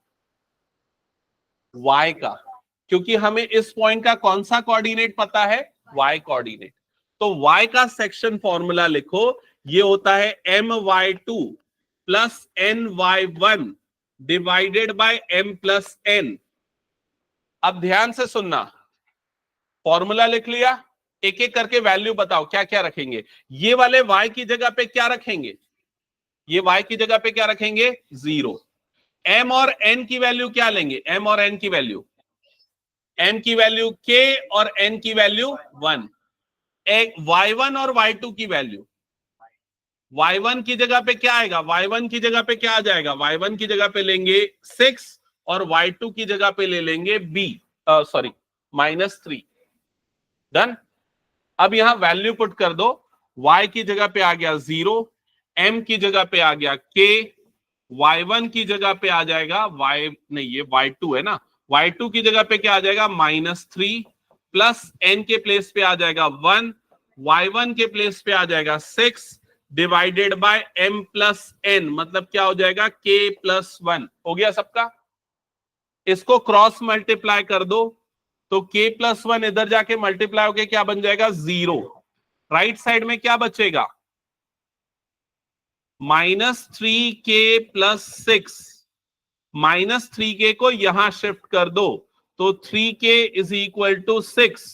S1: y का, क्योंकि हमें इस पॉइंट का कौन सा कोऑर्डिनेट पता है? y coordinate. तो y का सेक्शन फॉर्मूला लिखो, ये होता है my2 plus ny1 divided bye m+n। अब ध्यान से सुनना, फॉर्मूला लिख लिया, एक एक करके वैल्यू बताओ क्या क्या रखेंगे। ये वाले y की जगह पे क्या रखेंगे? ये y की जगह पे क्या रखेंगे? 0। m और n की वैल्यू क्या लेंगे? m और n की वैल्यू, m की वैल्यू k और n की वैल्यू 1। y1 और y2 की वैल्यू, y1 की जगह पे क्या आएगा? y1 की जगह पे क्या आ जाएगा? y1 की जगह पे लेंगे 6 और y2 की जगह पे ले लेंगे -3। डन। अब यहां वैल्यू पुट कर दो। y की जगह पे आ गया 0, m की जगह पे आ गया k, y1 की जगह पे आ जाएगा y नहीं ये y2 है ना, y2 की जगह पे क्या आ जाएगा -3 प्लस n के प्लेस पे आ जाएगा 1, y1 के प्लेस पे आ जाएगा 6 divided by m plus n, मतलब क्या हो जाएगा k प्लस 1। हो गया सबका? इसको क्रॉस मल्टीप्लाई कर दो तो k प्लस 1 इधर जाके मल्टीप्लाई होके क्या बन जाएगा 0। राइट साइड में क्या बचेगा -3k प्लस 6, -3k को यहां शिफ्ट कर दो तो 3k इज इक्वल टू 6,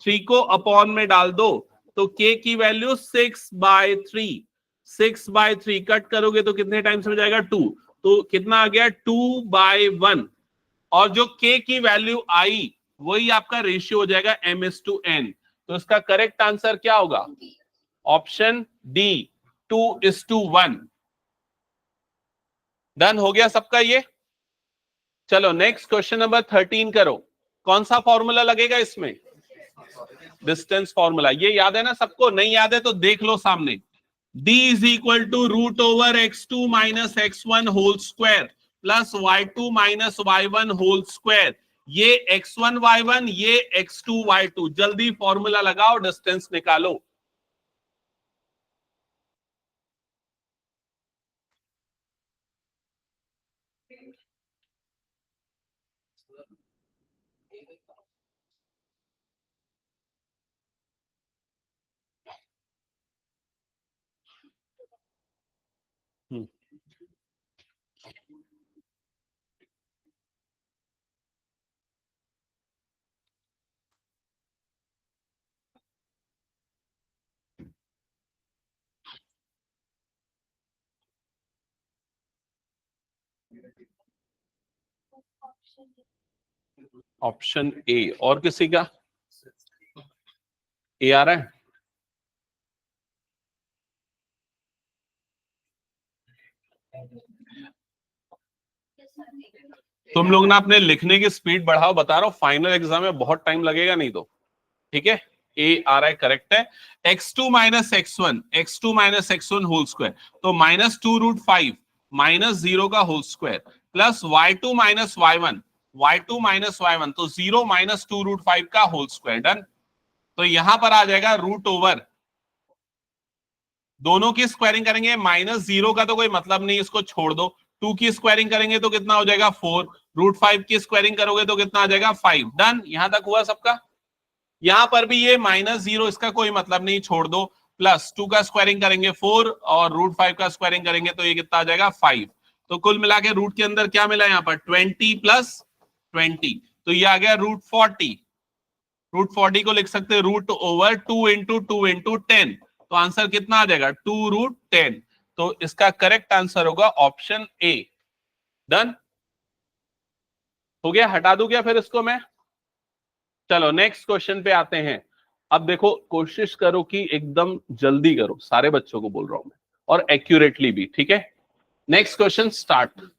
S1: 3 को अपॉन में डाल दो तो k की वैल्यू 6/3, 6/3 कट करोगे तो कितने टाइम्स में जाएगा 2, तो कितना आ गया 2/1, और जो k की वैल्यू आई वही आपका रेशियो हो जाएगा m/n। तो इसका करेक्ट आंसर क्या होगा? Option D 2:1। डन हो गया सबका ये? चलो नेक्स्ट क्वेश्चन नंबर 13 करो। कौन सा फॉर्मूला लगेगा इसमें? Distance formula. ये याद है ना सबको? नहीं याद है तो देख लो सामने। d is equal to √x2 minus x1 whole square plus y2 minus y1 whole square. ये x1 y1, ये x2 y2। जल्दी फॉर्मूला लगाओ, डिस्टेंस निकालो। Option A. और किसी का ए आ रहा है? तुम लोग ना अपने लिखने की स्पीड बढ़ाओ, बता रहा हूं फाइनल एग्जाम में बहुत टाइम लगेगा नहीं तो। ठीक है, ए आ रहा है, करेक्ट है। x2 minus x1 whole square, तो -2√5 -0 का whole square plus y2 minus y1 तो 0 -2√5 का होल स्क्वायर। डन। तो यहां पर आ जाएगा √, दोनों की स्क्वायरिंग करेंगे, -0 का तो कोई मतलब नहीं, इसको छोड़ दो। 2 की स्क्वायरिंग करेंगे तो कितना हो जाएगा 4, √5 की स्क्वायरिंग करोगे तो कितना आ जाएगा 5। डन। यहां तक हुआ सबका? यहां पर भी ये -0, इसका कोई मतलब नहीं, छोड़ दो। प्लस 2 का स्क्वायरिंग करेंगे 4 और √5 का स्क्वायरिंग करेंगे तो ये कितना आ जाएगा 5। तो कुल मिला के रूट के अंदर क्या मिला यहाँ पर 20 प्लस 20, तो ये आ गया √40। √40 को लिख सकते हैं √2 इंटू 2 इंटू 10, तो आंसर कितना आ जाएगा 2√10। तो इसका करेक्ट आंसर होगा ऑप्शन ए। डन हो गया? हटा दूं क्या फिर इसको मैं? चलो नेक्स्ट क्वेश्चन पे आते हैं। अब देखो, कोशिश करो कि एकदम जल्दी करो, सारे बच्चों को बोल रहा हूं मैं, और एक्यूरेटली भी। ठीक है, नेक्स्ट क्वेश्चन स्टार्ट।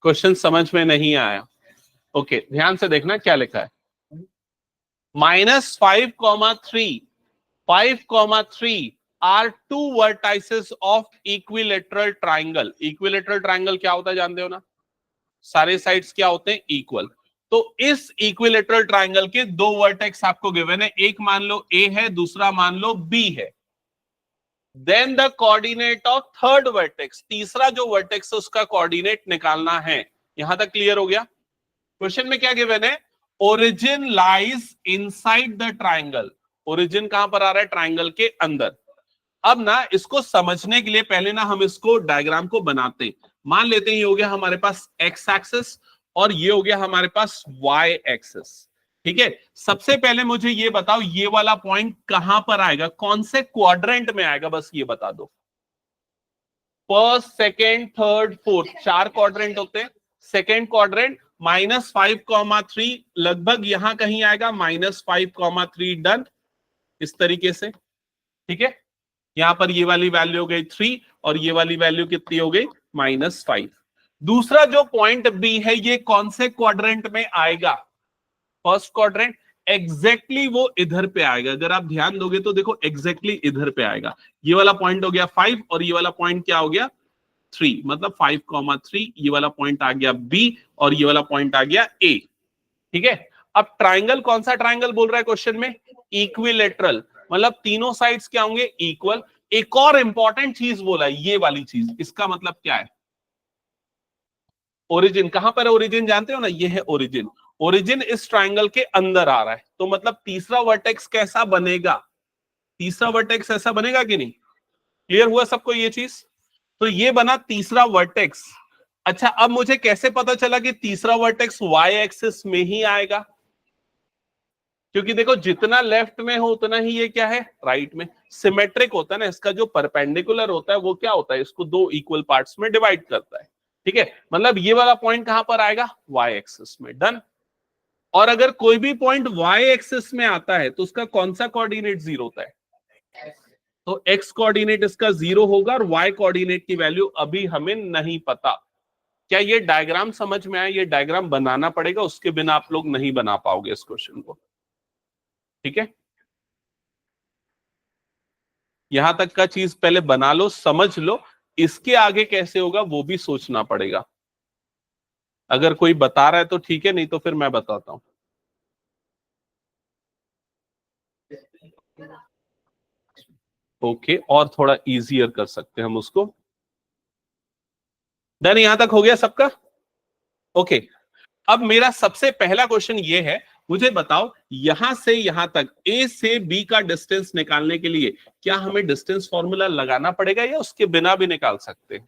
S1: क्वेश्चन समझ में नहीं आया? ओके, ध्यान से देखना क्या लिखा है। -5,3 5,3 are two vertices of equilateral triangle. Equilateral triangle क्या होता है जानते हो ना? सारे साइड्स क्या होते हैं? इक्वल। तो इस इक्विलेटरल ट्राइंगल के दो वर्टेक्स आपको गिवन है, एक मान लो ए है, दूसरा मान लो बी है। Then the coordinate of third vertex, तीसरा जो वर्टेक्स है उसका कोऑर्डिनेट निकालना है। यहां तक क्लियर हो गया? क्वेश्चन में क्या गिवन है? Origin lies inside the triangle. Origin कहां पर आ रहा है? ट्राइंगल के अंदर। अब ना इसको समझने के लिए पहले ना हम इसको डायग्राम को बनाते। मान लेते हैं ये हो गया हमारे पास एक्स एक्सिस और ये हो गया हमारे पास वाई एक्सिस। ठीक है, सबसे पहले मुझे ये बताओ ये वाला पॉइंट कहां पर आएगा, कौन से क्वाड्रेंट में आएगा, बस ये बता दो। First, second, third, fourth, 4 quadrant होते हैं। सेकेंड क्वाड्रेंट -5,3 लगभग यहां कहीं आएगा, -5,3 डन, इस तरीके से। ठीक है, यहां पर ये वाली वैल्यू हो गई 3 और ये वाली वैल्यू कितनी हो गई -5। दूसरा जो पॉइंट बी है ये कौन से क्वाड्रेंट में आएगा, फर्स्ट क्वाड्रेंट, एग्जैक्टली वो इधर पे आएगा। अगर आप ध्यान दोगे तो देखो एग्जैक्टली इधर पे आएगा। ये वाला पॉइंट हो गया 5 और ये वाला पॉइंट क्या हो गया 3, मतलब 5,3, ये वाला पॉइंट आ गया बी और ये वाला पॉइंट आ गया ए। ठीक है, अब ट्राइंगल कौन सा ट्राइंगल बोल रहा है क्वेश्चन में, इक्विलेटरल, मतलब तीनों साइड्स क्या होंगे इक्वल। एक और इंपॉर्टेंट चीज बोला है, ये वाली चीज, इसका मतलब क्या है, ओरिजिन कहां पर है, ओरिजिन जानते हो ना, ये है ओरिजिन। ओरिजिन इस ट्राइंगल के अंदर आ रहा है, तो मतलब तीसरा वर्टेक्स कैसा बनेगा, तीसरा वर्टेक्स ऐसा बनेगा कि नहीं, क्लियर हुआ सबको ये चीज। तो ये बना तीसरा वर्टेक्स। अच्छा, अब मुझे कैसे पता चला कि तीसरा वर्टेक्स वाई एक्सिस में ही आएगा, क्योंकि देखो जितना लेफ्ट में हो उतना ही ये क्या है राइट में, सिमेट्रिक होता है ना, इसका जो परपेंडिकुलर होता है वो क्या होता है, इसको 2 इक्वल पार्ट्स में डिवाइड करता है। ठीक है, मतलब ये वाला पॉइंट कहां पर आएगा, वाई एक्सिस में, डन। और अगर कोई भी पॉइंट वाई एक्सिस में आता है तो उसका कौन सा कोऑर्डिनेट 0 होता है, तो एक्स कोऑर्डिनेट इसका 0 होगा और वाई कोऑर्डिनेट की वैल्यू अभी हमें नहीं पता। क्या ये डायग्राम समझ में आया, ये डायग्राम बनाना पड़ेगा, उसके बिना आप लोग नहीं बना पाओगे इस क्वेश्चन को। ठीक है, यहां तक का चीज पहले बना लो, समझ लो, इसके आगे कैसे होगा वो भी सोचना पड़ेगा। अगर कोई बता रहा है तो ठीक है, नहीं तो फिर मैं बताता हूं। ओके, और थोड़ा इजियर कर सकते हैं हम उसको। डन, यहां तक हो गया सबका। ओके, अब मेरा सबसे पहला क्वेश्चन ये है, मुझे बताओ यहां से यहां तक ए से बी का डिस्टेंस निकालने के लिए क्या हमें डिस्टेंस फॉर्मूला लगाना पड़ेगा या उसके बिना भी निकाल सकते हैं,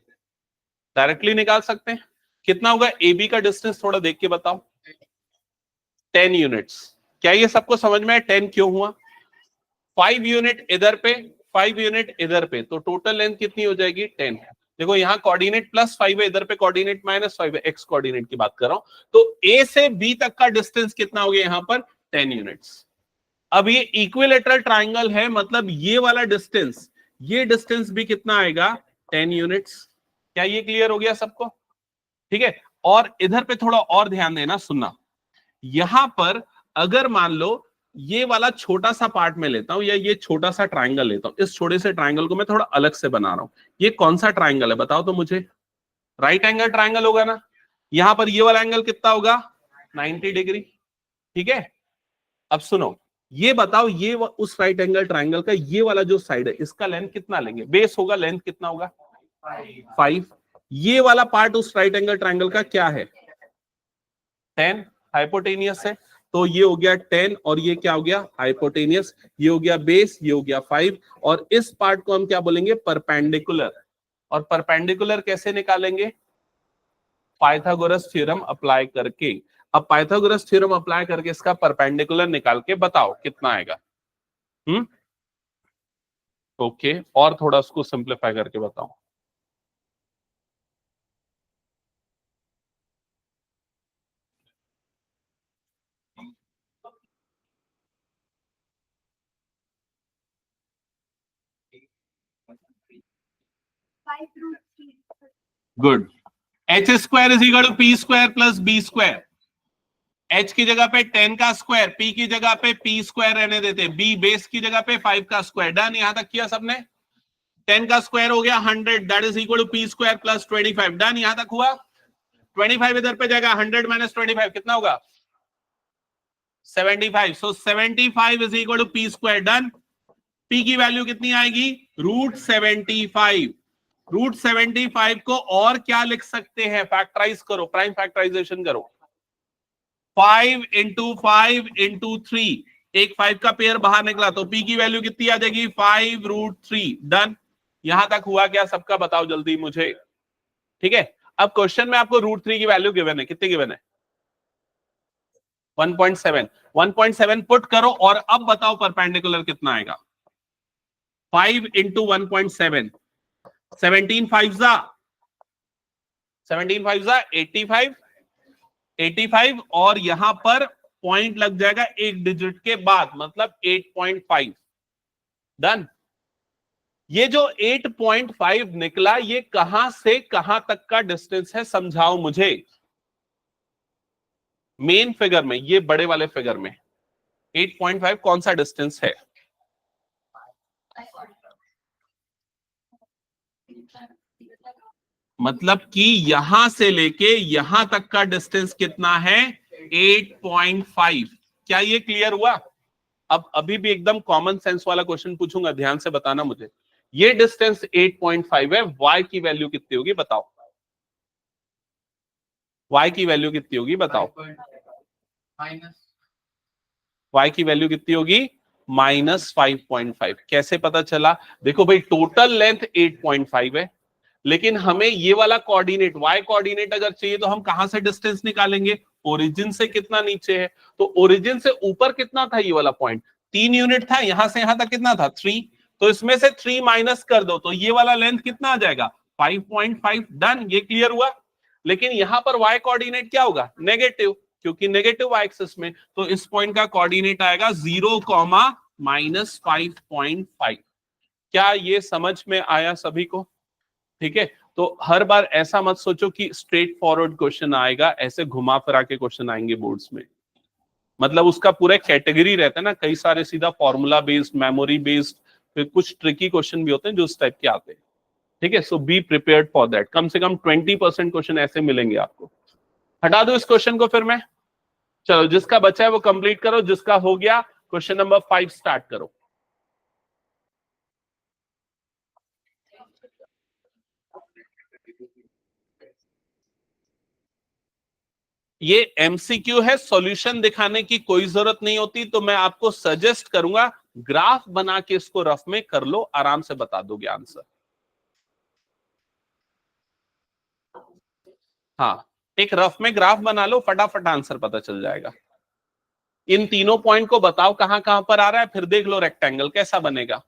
S1: डायरेक्टली निकाल सकते हैं। कितना होगा ए बी का डिस्टेंस, थोड़ा देख के बताओ। 10 यूनिट्स। क्या ये सबको समझ में है 10 क्यों हुआ, 5 यूनिट इधर पे 5 यूनिट इधर पे, तो टोटल लेंथ कितनी हो जाएगी 10। देखो यहाँ कोऑर्डिनेट +5 है, इधर पे कोऑर्डिनेट -5 है, एक्स कोऑर्डिनेट की बात कर रहा हूं। तो ए से बी तक का डिस्टेंस कितना हो गया यहाँ पर 10 यूनिट्स। अब ये इक्विलेटरल ट्राइंगल है, मतलब ये वाला डिस्टेंस, ये डिस्टेंस भी कितना आएगा 10 यूनिट्स। क्या ये क्लियर हो गया सबको, ठीक है। और इधर पे थोड़ा और ध्यान देना, सुनना, यहां पर अगर मान लो ये वाला छोटा सा पार्ट में लेता हूं या ये छोटा सा ट्राइंगल लेता हूं, इस छोटे से ट्राइंगल को मैं थोड़ा अलग से बना रहा हूं। ये कौन सा ट्राइंगल है बताओ तो मुझे, राइट एंगल ट्राइंगल होगा ना। यहां पर ये वाला एंगल कितना होगा 90 डिग्री, ठीक है। अब सुनो, ये बताओ ये उस राइट एंगल ट्राइंगल का ये वाला जो साइड है इसका लेंथ कितना लेंगे, बेस होगा, लेंथ कितना होगा 5। ये वाला पार्ट उस राइट एंगल ट्राइंगल का क्या है 10, हाइपोटेनियस है, तो ये हो गया 10 और ये क्या हो गया हाइपोटेनियस, ये हो गया बेस, ये हो गया 5, और इस पार्ट को हम क्या बोलेंगे परपेंडिकुलर। और परपेंडिकुलर कैसे निकालेंगे, पाइथागोरस थ्योरम अप्लाई करके। अब पाइथागोरस थ्योरम अप्लाई करके इसका परपेंडिकुलर निकाल के बताओ कितना आएगा। ओके, और थोड़ा उसको सिंप्लीफाई करके बताओ। Good, H square is equal to P square plus B square. H की जगह पे 10 का स्क्वायर, पी की जगह पे पी स्क्वायर रहने देते, बी बेस की जगह पे 5 का स्क्वायर। डन, यहां तक किया सबने। 10 का स्क्वायर हो गया 100, that is equal to P square plus 25। Done, यहां तक हुआ। 25 इधर पे जाएगा, 100 माइनस 25 कितना होगा 75। So 75 is equal to P square. Done, P की वैल्यू कितनी आएगी √75। √75 को और क्या लिख सकते हैं, फैक्टराइज करो, प्राइम फैक्टराइजेशन करो। 5 × 5 × 3, एक 5 का पेयर बाहर निकला तो पी की वैल्यू कितनी आ जाएगी 5√3। डन, यहां तक हुआ क्या सबका, बताओ जल्दी मुझे। ठीक है, अब क्वेश्चन में आपको √3 की वैल्यू गिवन है, कितनी गिवन है 1.7 पुट करो और अब बताओ परपेंडिकुलर कितना आएगा। 5 इंटू 1.7, 17 5 जा 85, 85 और यहां पर पॉइंट लग जाएगा एक डिजिट के बाद, मतलब 8.5। डन। ये जो 8.5 निकला, ये कहां से कहां तक का डिस्टेंस है, समझाओ मुझे। मेन फिगर में, ये बड़े वाले फिगर में 8.5 कौन सा डिस्टेंस है? मतलब कि यहां से लेके यहां तक का डिस्टेंस कितना है? 8.5। क्या ये क्लियर हुआ? अब अभी भी एकदम कॉमन सेंस वाला क्वेश्चन पूछूंगा, ध्यान से बताना मुझे। ये डिस्टेंस 8.5 है, y की वैल्यू कितनी होगी बताओ? y की वैल्यू कितनी होगी बताओ? y की वैल्यू कितनी होगी? -5.5। कैसे पता चला? देखो भाई, टोटल लेंथ 8.5 है, लेकिन हमें ये वाला कोऑर्डिनेट, y कोऑर्डिनेट अगर चाहिए तो हम कहां से डिस्टेंस निकालेंगे? ओरिजिन से कितना नीचे है, तो ओरिजिन से ऊपर कितना था ये वाला पॉइंट? 3 यूनिट था, यहां से यहां तक कितना था? 3। तो इसमें से 3 माइनस कर दो तो ये वाला लेंथ कितना आ जाएगा? 5.5। डन, ये क्लियर हुआ। लेकिन यहां पर y कोऑर्डिनेट क्या होगा? नेगेटिव, क्योंकि नेगेटिव y एक्सिस में, तो इस पॉइंट का कोऑर्डिनेट आएगा 0, -5.5। क्या ये समझ में आया सभी को? ठीक है, तो हर बार ऐसा मत सोचो कि स्ट्रेट फॉरवर्ड क्वेश्चन आएगा, ऐसे घुमा फिरा के क्वेश्चन आएंगे बोर्ड्स में। मतलब उसका पूरा कैटेगरी रहता है ना, कई सारे सीधा फॉर्मूला बेस्ड, मेमोरी बेस्ड, फिर कुछ ट्रिकी क्वेश्चन भी होते हैं जो इस टाइप के आते हैं। ठीक है, सो बी प्रिपेयर्ड फॉर दैट। कम से कम 20% क्वेश्चन ऐसे मिलेंगे आपको। हटा दो इस क्वेश्चन को फिर मैं। चलो, जिसका बचा है वो कंप्लीट करो, जिसका हो गया क्वेश्चन नंबर 5 स्टार्ट करो। ये एमसीक्यू है, सॉल्यूशन दिखाने की कोई जरूरत नहीं होती, तो मैं आपको सजेस्ट करूंगा ग्राफ बना के इसको रफ में कर लो, आराम से बता दोगे आंसर। हाँ, एक रफ में ग्राफ बना लो, फटाफट आंसर पता चल जाएगा। इन तीनों पॉइंट को बताओ कहां कहां पर आ रहा है, फिर देख लो रेक्टेंगल कैसा बनेगा।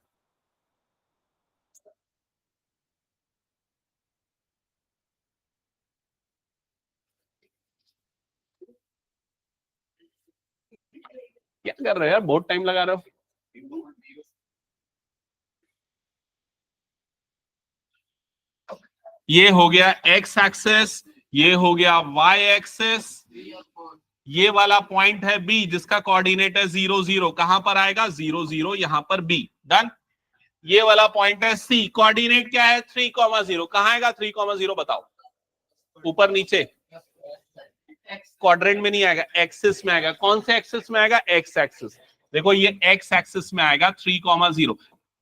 S1: क्या कर रहे हो यार, बहुत टाइम लगा रहे हो। ये हो गया एक्स एक्सेस, ये हो गया वाई एक्सेस, ये वाला पॉइंट है बी जिसका कोऑर्डिनेट है 0, 0। कहां पर आएगा? 0, 0, यहां पर बी। डन। ये वाला पॉइंट है सी, कोऑर्डिनेट क्या है? 3,0। कहां आएगा 3,0 बताओ? ऊपर नीचे? क्वाड्रेंट में नहीं आएगा, एक्सिस में आएगा। कौन से एक्सिस में आएगा? X axis. देखो ये एक्स एक्सिस में आएगा 3,0।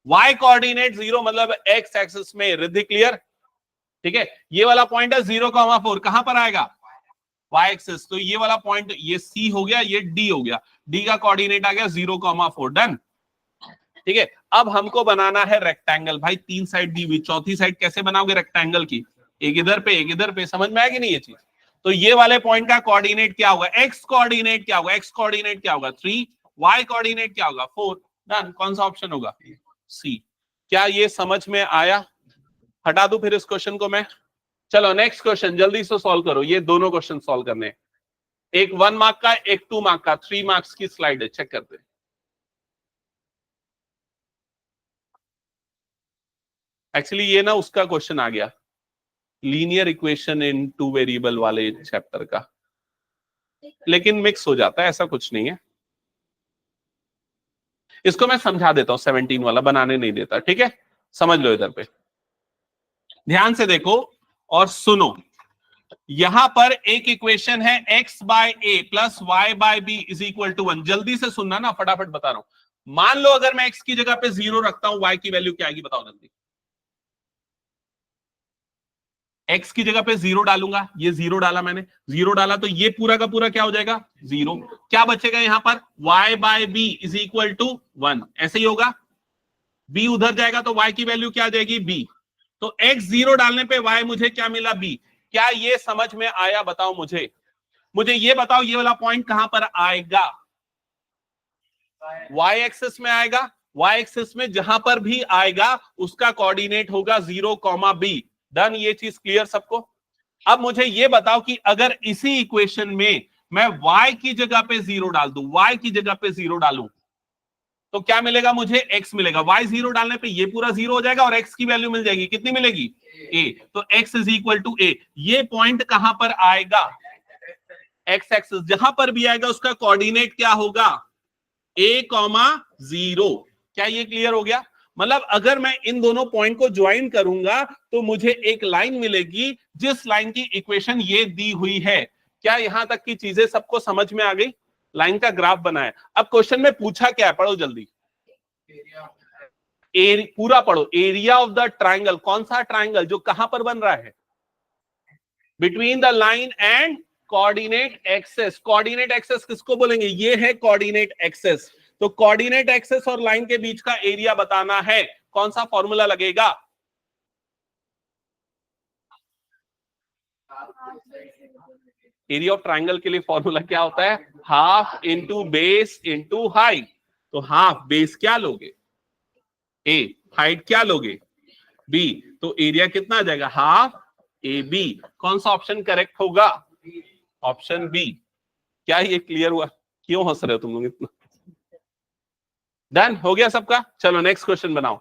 S1: वाई कोऑर्डिनेट 0, मतलब एक्स एक्सिस में। रिद्धि क्लियर? ठीक है, ये वाला पॉइंट है 0,4। कहां पर आएगा? Y axis. तो ये वाला पॉइंट, ये सी हो गया, ये डी हो गया। डी का कोऑर्डिनेट आ गया 0,4। डन। ठीक है, अब हमको बनाना है रेक्टेंगल। भाई 3 साइड दी हुई, चौथी साइड कैसे बनाओगे रेक्टेंगल की? एक इधर पे, एक इधर पे। समझ में आएगी नहीं ये चीज? तो ये वाले पॉइंट का कोऑर्डिनेट क्या होगा? एक्स कोऑर्डिनेट क्या होगा? एक्स कोऑर्डिनेट क्या होगा? 3। वाई कोऑर्डिनेट क्या होगा? 4। डन। कौन सा ऑप्शन होगा? सी। क्या ये समझ में आया? हटा दूं फिर इस क्वेश्चन को मैं? चलो नेक्स्ट क्वेश्चन जल्दी से सॉल्व करो। ये दोनों क्वेश्चन सॉल्व करने, एक 1 मार्क का, एक 2 मार्क का। 3 मार्क्स की स्लाइड है, चेक करते हैं। एक्चुअली ये ना उसका क्वेश्चन आ गया, लीनियर इक्वेशन इन 2 वेरिएबल वाले चैप्टर का, लेकिन मिक्स हो जाता है, ऐसा कुछ नहीं है। इसको मैं समझा देता हूं, 17 वाला बनाने नहीं देता। ठीक है, समझ लो। इधर पे ध्यान से देखो और सुनो। यहां पर एक इक्वेशन है x by A plus Y by B is equal to 1। जल्दी से सुनना ना, फटाफट बता रहा हूं। मान लो अगर मैं x की जगह पे 0 रखता हूं, y की वैल्यू क्या आएगी बताओ जल्दी? x की जगह पे 0 डालूंगा, ये 0 डाला मैंने, 0 डाला तो ये पूरा का पूरा क्या हो जाएगा? 0। क्या बचेगा यहां पर? y by B is equal to 1। ऐसे ही होगा, b उधर जाएगा तो y की वैल्यू क्या आ जाएगी? b। तो x 0 डालने पे y मुझे क्या मिला? b। क्या ये समझ में आया बताओ मुझे? मुझे ये बताओ ये वाला पॉइंट कहां पर आएगा? वाई एक्सिस में आएगा। वाई एक्सिस में जहां पर भी आएगा उसका कोऑर्डिनेट होगा 0,b। डन, ये चीज क्लियर सबको? अब मुझे ये बताओ कि अगर इसी इक्वेशन में मैं y की जगह पे 0 डाल दूं, y की जगह पे 0 डालूं, तो क्या मिलेगा? मुझे x मिलेगा। y 0 डालने पे ये पूरा 0 हो जाएगा और x की वैल्यू मिल जाएगी। कितनी मिलेगी? a। तो x is equal to a। ये पॉइंट कहां पर आएगा? x axis. जहां पर भी आएगा उसका कोऑर्डिनेट क्या होगा? a,0। क्या ये क्लियर हो गया? मतलब अगर मैं इन दोनों पॉइंट को ज्वाइन करूंगा तो मुझे एक लाइन मिलेगी जिस लाइन की इक्वेशन ये दी हुई है। क्या यहां तक की चीजें सबको समझ में आ गई? लाइन का ग्राफ बना है। अब क्वेश्चन में पूछा क्या है, पढ़ो जल्दी। पूरा पढ़ो। Area of the triangle. कौन सा ट्राइंगल? जो कहां पर बन रहा है? Between the line and coordinate axes. Coordinate axes किसको बोलेंगे? ये है कोऑर्डिनेट एक्सेस। तो कोऑर्डिनेट एक्सेस और लाइन के बीच का एरिया बताना है। कौन सा फॉर्मूला लगेगा? एरिया ऑफ ट्राइंगल के लिए फॉर्मूला क्या होता है? Half into base into height. तो हाफ बेस क्या लोगे? ए। हाइट क्या लोगे? बी। तो एरिया कितना आ जाएगा? Half A B. कौन सा ऑप्शन करेक्ट होगा? Option B. क्या ये क्लियर हुआ? क्यों हंस रहे हो तुम लोग इतना? डन हो गया सबका? चलो नेक्स्ट क्वेश्चन बनाओ।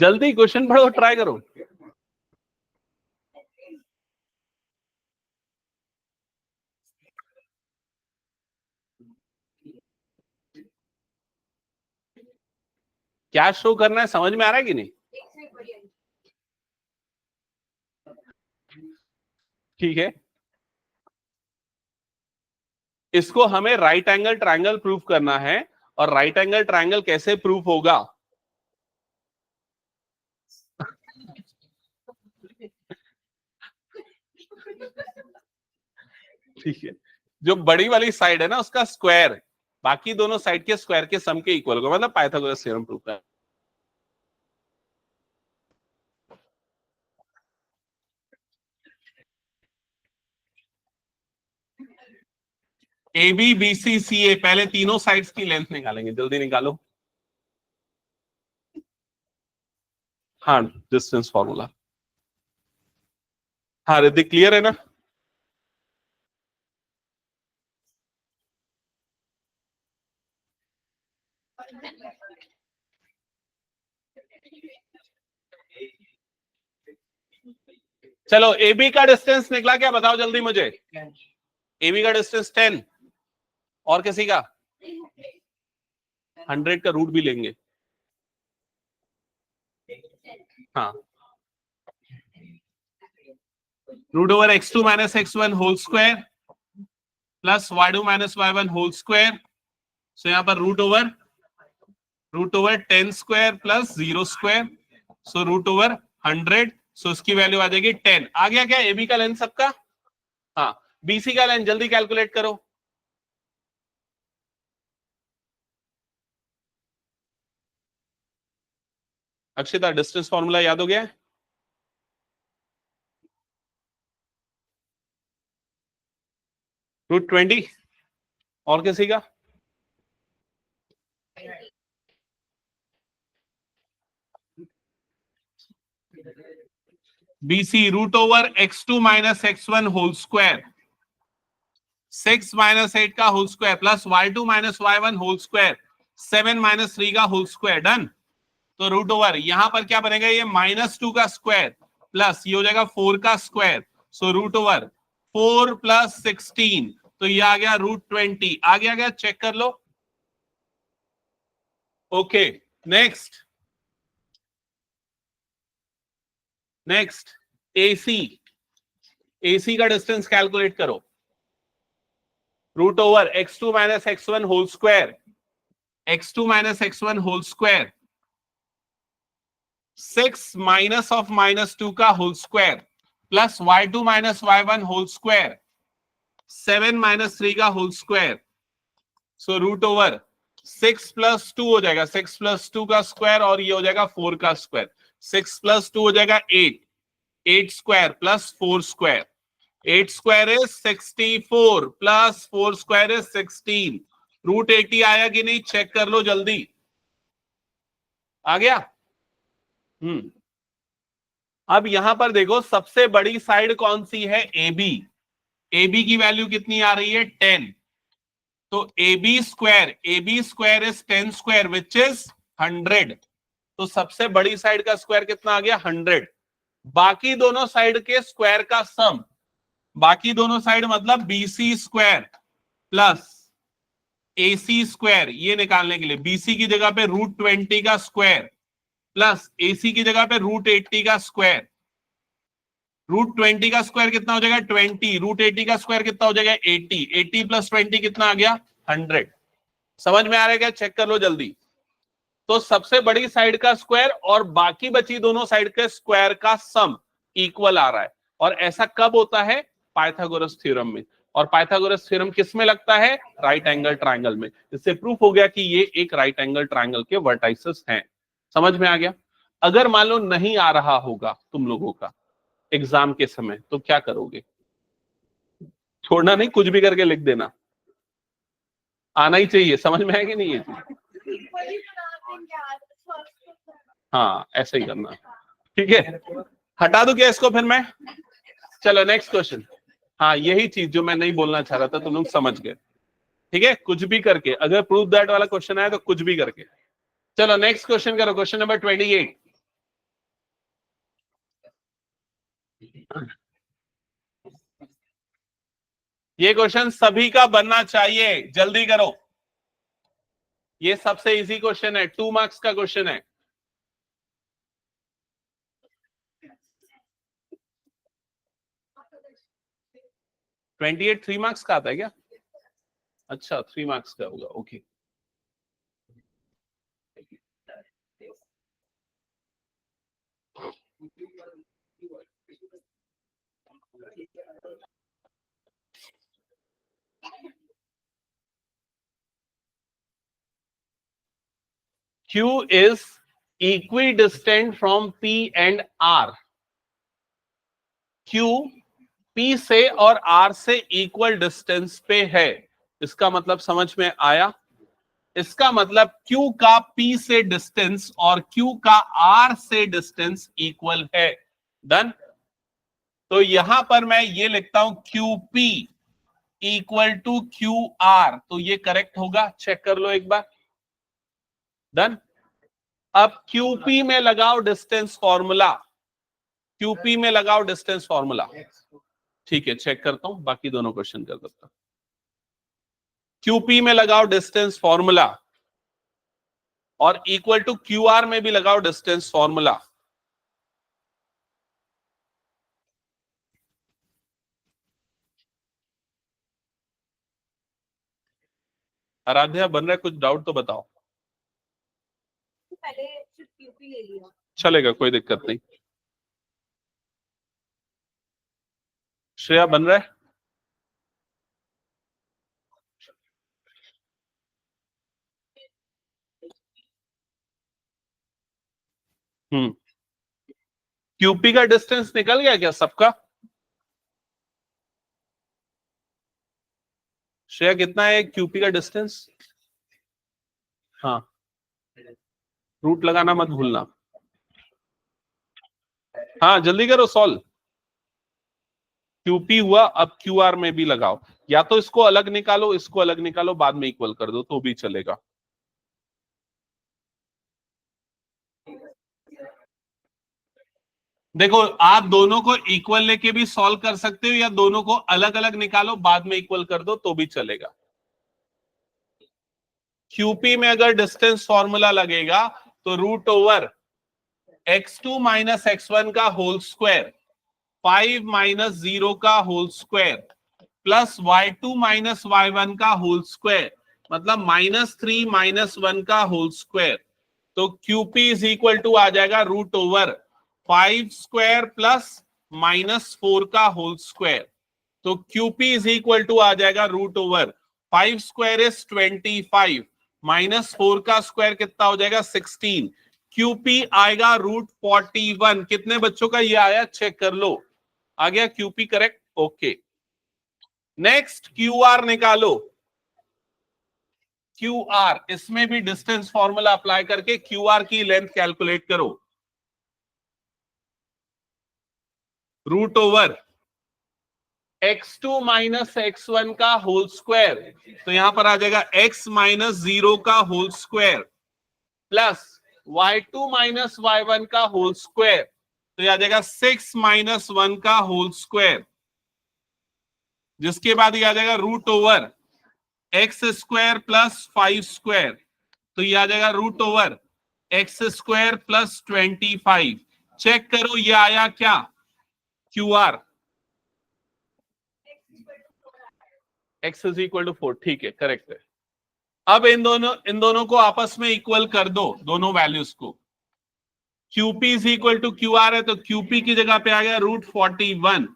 S1: जल्दी क्वेश्चन पढ़ो, ट्राई करो। क्या शो करना है, समझ में आ रहा है कि नहीं? ठीक है, इसको हमें राइट एंगल ट्रायंगल प्रूफ करना है। और राइट एंगल ट्रायंगल कैसे प्रूफ होगा? ठीक है, जो बड़ी वाली साइड है ना उसका स्क्वायर बाकी दोनों साइड के स्क्वायर के सम के इक्वल होगा, मतलब पाइथागोरस थ्योरम प्रूफ है। ए बी बी सी सी ए, पहले तीनों साइड्स की लेंथ निकालेंगे, जल्दी निकालो। हाँ, डिस्टेंस फॉर्मूला। हाँ ऋतिक, क्लियर है ना? चलो, ए बी का डिस्टेंस निकला क्या? बताओ जल्दी मुझे। ए बी का डिस्टेंस 10। और किसी का? 100 का रूट भी लेंगे। हाँ, root over x2 minus x1 whole square plus y2 minus y1 whole square. So यहां पर root over 10 square plus 0 square, so root over 100। So उसकी वैल्यू आ जाएगी 10। आ गया क्या ए बी का लेंथ सबका? हाँ, बीसी का लेंथ जल्दी कैलकुलेट करो। अक्षिता, डिस्टेंस फॉर्मूला याद हो गया? √20। और किसी का? BC root over x2 minus x1 whole square, 6 minus 8 का whole square plus y2 minus y1 whole square, 7 minus 3 का होल स्क्वायर। डन। तो रूट ओवर यहां पर क्या बनेगा? ये -2 का स्क्वायर प्लस ये हो जाएगा 4 का square. So root over 4 plus 16, तो ये आ गया √20। आ गया? चेक कर लो। Okay, next AC. एसी का डिस्टेंस कैलकुलेट करो। Root over x2 minus x1 whole square, x2 minus x1 whole square, 6 minus of -2 का whole square plus y2 minus y1 whole square, 7 minus 3 का whole square, so root over 6 plus 2 हो जाएगा, 6 plus 2 का square और ये हो जाएगा 4 का स्क्वायर, 6 प्लस 2 हो जाएगा 8, 8 square plus 4 square, 8 square is 64 plus 4 square is 16। Root 80 आया कि नहीं चेक कर लो जल्दी, आ गया। अब यहां पर देखो सबसे बड़ी साइड कौन सी है, AB, AB की वैल्यू कितनी आ रही है 10, तो AB square is 10 square which is 100, तो सबसे बड़ी साइड का स्क्वायर कितना आ गया 100। बाकी दोनों साइड के स्क्वायर का सम, बाकी दोनों साइड मतलब BC square plus AC square, ये निकालने के लिए BC की जगह पे रूट 20 का स्क्वायर प्लस AC की जगह पे रूट 80 का स्क्वायर, रूट 20 का स्क्वायर कितना हो जाएगा 20, रूट 80 का स्क्वायर कितना हो जाएगा 80, 80 प्लस 20 कितना आ गया 100। समझ में आ रहा है क्या, चेक कर लो जल्दी। तो सबसे बड़ी साइड का स्क्वायर और बाकी बची दोनों साइड के स्क्वायर का सम इक्वल आ रहा है, और ऐसा कब होता है, पाइथागोरस थ्योरम में। और पाइथागोरस थ्योरम किस में लगता है, राइट एंगल ट्रायंगल में। इससे प्रूफ हो गया कि ये एक राइट एंगल ट्रायंगल के वर्टाइसेस हैं। समझ में आ गया। अगर मान लो नहीं आ रहा होगा तुम लोगों का एग्जाम के समय, तो क्या करोगे, छोड़ना नहीं, कुछ भी करके लिख देना, आना ही चाहिए। समझ में है कि नहीं ये चीज, हाँ ऐसे ही करना, ठीक है। हटा दूं क्या इसको फिर मैं, चलो नेक्स्ट क्वेश्चन। हाँ यही चीज जो मैं नहीं बोलना चाह रहा था तुम लोग समझ गए, ठीक है। कुछ भी करके, अगर प्रूफ दैट वाला क्वेश्चन आया तो कुछ भी करके। चलो नेक्स्ट क्वेश्चन करो, क्वेश्चन नंबर 28। ये क्वेश्चन सभी का बनना चाहिए, जल्दी करो। ये सबसे इजी क्वेश्चन है, 2 मार्क्स का क्वेश्चन है। ट्वेंटी 3 मार्क्स का आता है क्या, अच्छा 3 मार्क्स का होगा, okay. Q is equidistant from P and R. Q P से और R से इक्वल डिस्टेंस पे है, इसका मतलब समझ में आया। इसका मतलब Q का P से डिस्टेंस और Q का R से डिस्टेंस इक्वल है। डन। तो यहां पर मैं ये लिखता हूं QP इक्वल टू QR, तो ये करेक्ट होगा, चेक कर लो एक बार। डन। अब QP में लगाओ डिस्टेंस फॉर्मूला, QP में लगाओ डिस्टेंस फॉर्मूला, ठीक है चेक करता हूं, बाकी दोनों क्वेश्चन कर देता हूं। QP में लगाओ डिस्टेंस फॉर्मूला और इक्वल टू QR में भी लगाओ डिस्टेंस फॉर्मूला। आराध्या बन रहा है, कुछ डाउट तो बताओ।
S2: पहले QP ले लिया,
S1: चलेगा, कोई दिक्कत नहीं। श्रेया बन रहा है, QP का डिस्टेंस निकल गया क्या सबका, श्रेया कितना है QP का डिस्टेंस, हाँ रूट लगाना मत भूलना, हाँ जल्दी करो सॉल्व। QP हुआ, अब QR में भी लगाओ, या तो इसको अलग निकालो, इसको अलग निकालो, बाद में इक्वल कर दो तो भी चलेगा। देखो आप दोनों को इक्वल लेके भी सॉल्व कर सकते हो, या दोनों को अलग अलग निकालो बाद में इक्वल कर दो तो भी चलेगा। QP में अगर डिस्टेंस फॉर्मूला लगेगा तो root over x2 minus x1 का होल स्क्वायर, 5 माइनस 0 का whole square plus y2 minus y1 का होल स्क्वायर, मतलब -3 माइनस 1 का होल स्क्वायर। तो QP इज इक्वल टू आ जाएगा रूट ओवर 5 स्क्वायर प्लस -4 का होल स्क्वायर। तो QP इज इक्वल टू आ जाएगा √5 स्क्वायर इज 25 -4 का स्क्वायर कितना हो जाएगा 16। QP आएगा √41। कितने बच्चों का ये आया चेक कर लो। आ गया QP correct. Okay next QR निकालो। QR इसमें भी डिस्टेंस फॉर्मूला अप्लाई करके QR की लेंथ कैलकुलेट करो। √x2 माइनस x1 का होल स्क्वायर। तो यहां पर आ जाएगा x माइनस 0 का whole square plus y2 minus y1 का होल स्क्वायर। तो यह आ जाएगा 6 माइनस 1 का होल स्क्वायर, जिसके बाद ये आ जाएगा √x² प्लस 5 स्क्वायर। तो ये आ जाएगा √x² प्लस 25। चेक करो ये आया क्या QR। x is equal to 4। ठीक है करेक्ट है। अब इन दोनों को आपस में इक्वल कर दो, दोनों वैल्यूज को। QP is equal to QR है, तो QP की जगह पे आ गया √41,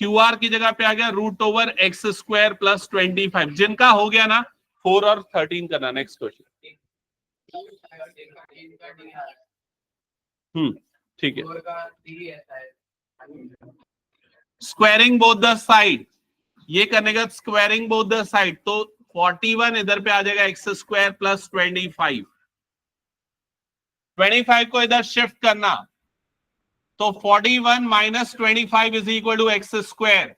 S1: QR की जगह पे आ गया √x² प्लस 25। जिनका हो गया ना 4 और 13 करना। Next question. ठीक है। स्क्वायरिंग बोथ द साइड, ये करने का स्क्वायरिंग बोथ द साइड। तो 41 इधर पे आ जाएगा x² प्लस 25। 25 को इधर शिफ्ट करना, तो 41 minus 25 is equal to x²।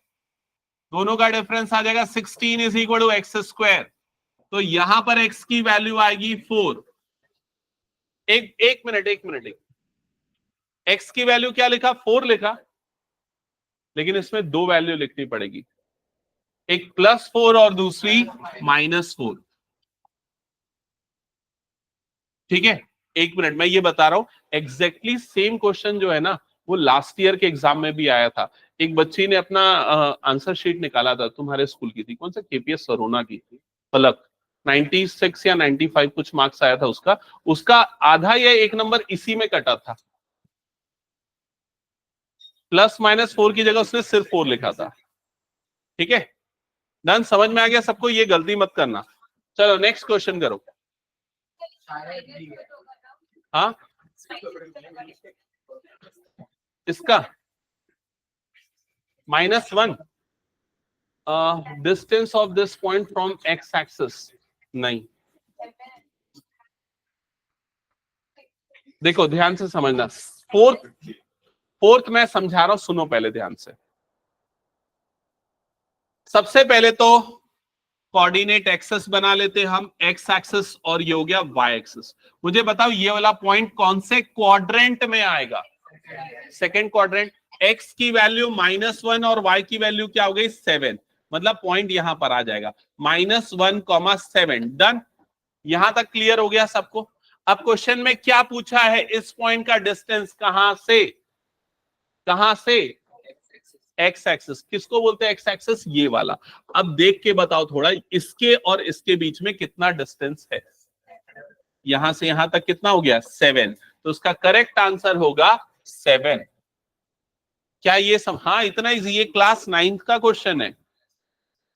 S1: दोनों का डिफरेंस आ जाएगा 16 इज इक्वल टू x²। तो यहां पर x की वैल्यू आएगी 4। एक मिनट, x की वैल्यू क्या लिखा 4 लिखा, लेकिन इसमें दो वैल्यू लिखनी पड़ेगी, एक +4 और दूसरी -4। ठीक है एक मिनट, मैं ये बता रहा हूं एग्जैक्टली सेम क्वेश्चन जो है ना वो लास्ट ईयर के एग्जाम में भी आया था। एक बच्ची ने अपना आंसर शीट निकाला था, तुम्हारे स्कूल की थी, कौन सा KPS सरोना की थी, पलक। 96 या 95 कुछ मार्क्स आया था उसका आधा या एक नंबर इसी में कटा था। +-4 की जगह उसने सिर्फ 4 लिखा था। ठीक है डन, समझ में आ गया सबको, ये गलती मत करना। चलो नेक्स्ट क्वेश्चन करो। हाँ इसका -1 distance of this point from x axis. नहीं देखो ध्यान से समझना, फोर्थ मैं समझा रहा हूं, सुनो पहले ध्यान से। सबसे पहले तो कोऑर्डिनेट एक्सेस बना लेते हम, x एक्सिस और ये हो गया y एक्सिस। मुझे बताओ ये वाला पॉइंट कौन से क्वाड्रेंट में आएगा? Second quadrant. x की वैल्यू -1 और y की वैल्यू क्या हो गई 7, मतलब पॉइंट यहां पर आ जाएगा -1, 7। डन, यहां तक क्लियर हो गया सबको। अब क्वेश्चन में क्या पूछा है, इस पॉइंट का डिस्टेंस कहां से एक्स एक्सिस। किसको बोलते हैं एक्स एक्सिस? ये वाला। अब देख के बताओ थोड़ा, इसके और इसके बीच में कितना डिस्टेंस है? यहां से यहां तक कितना हो गया 7, तो उसका करेक्ट आंसर होगा 7। क्या ये हाँ इतना इजी, ये क्लास 9th का क्वेश्चन है।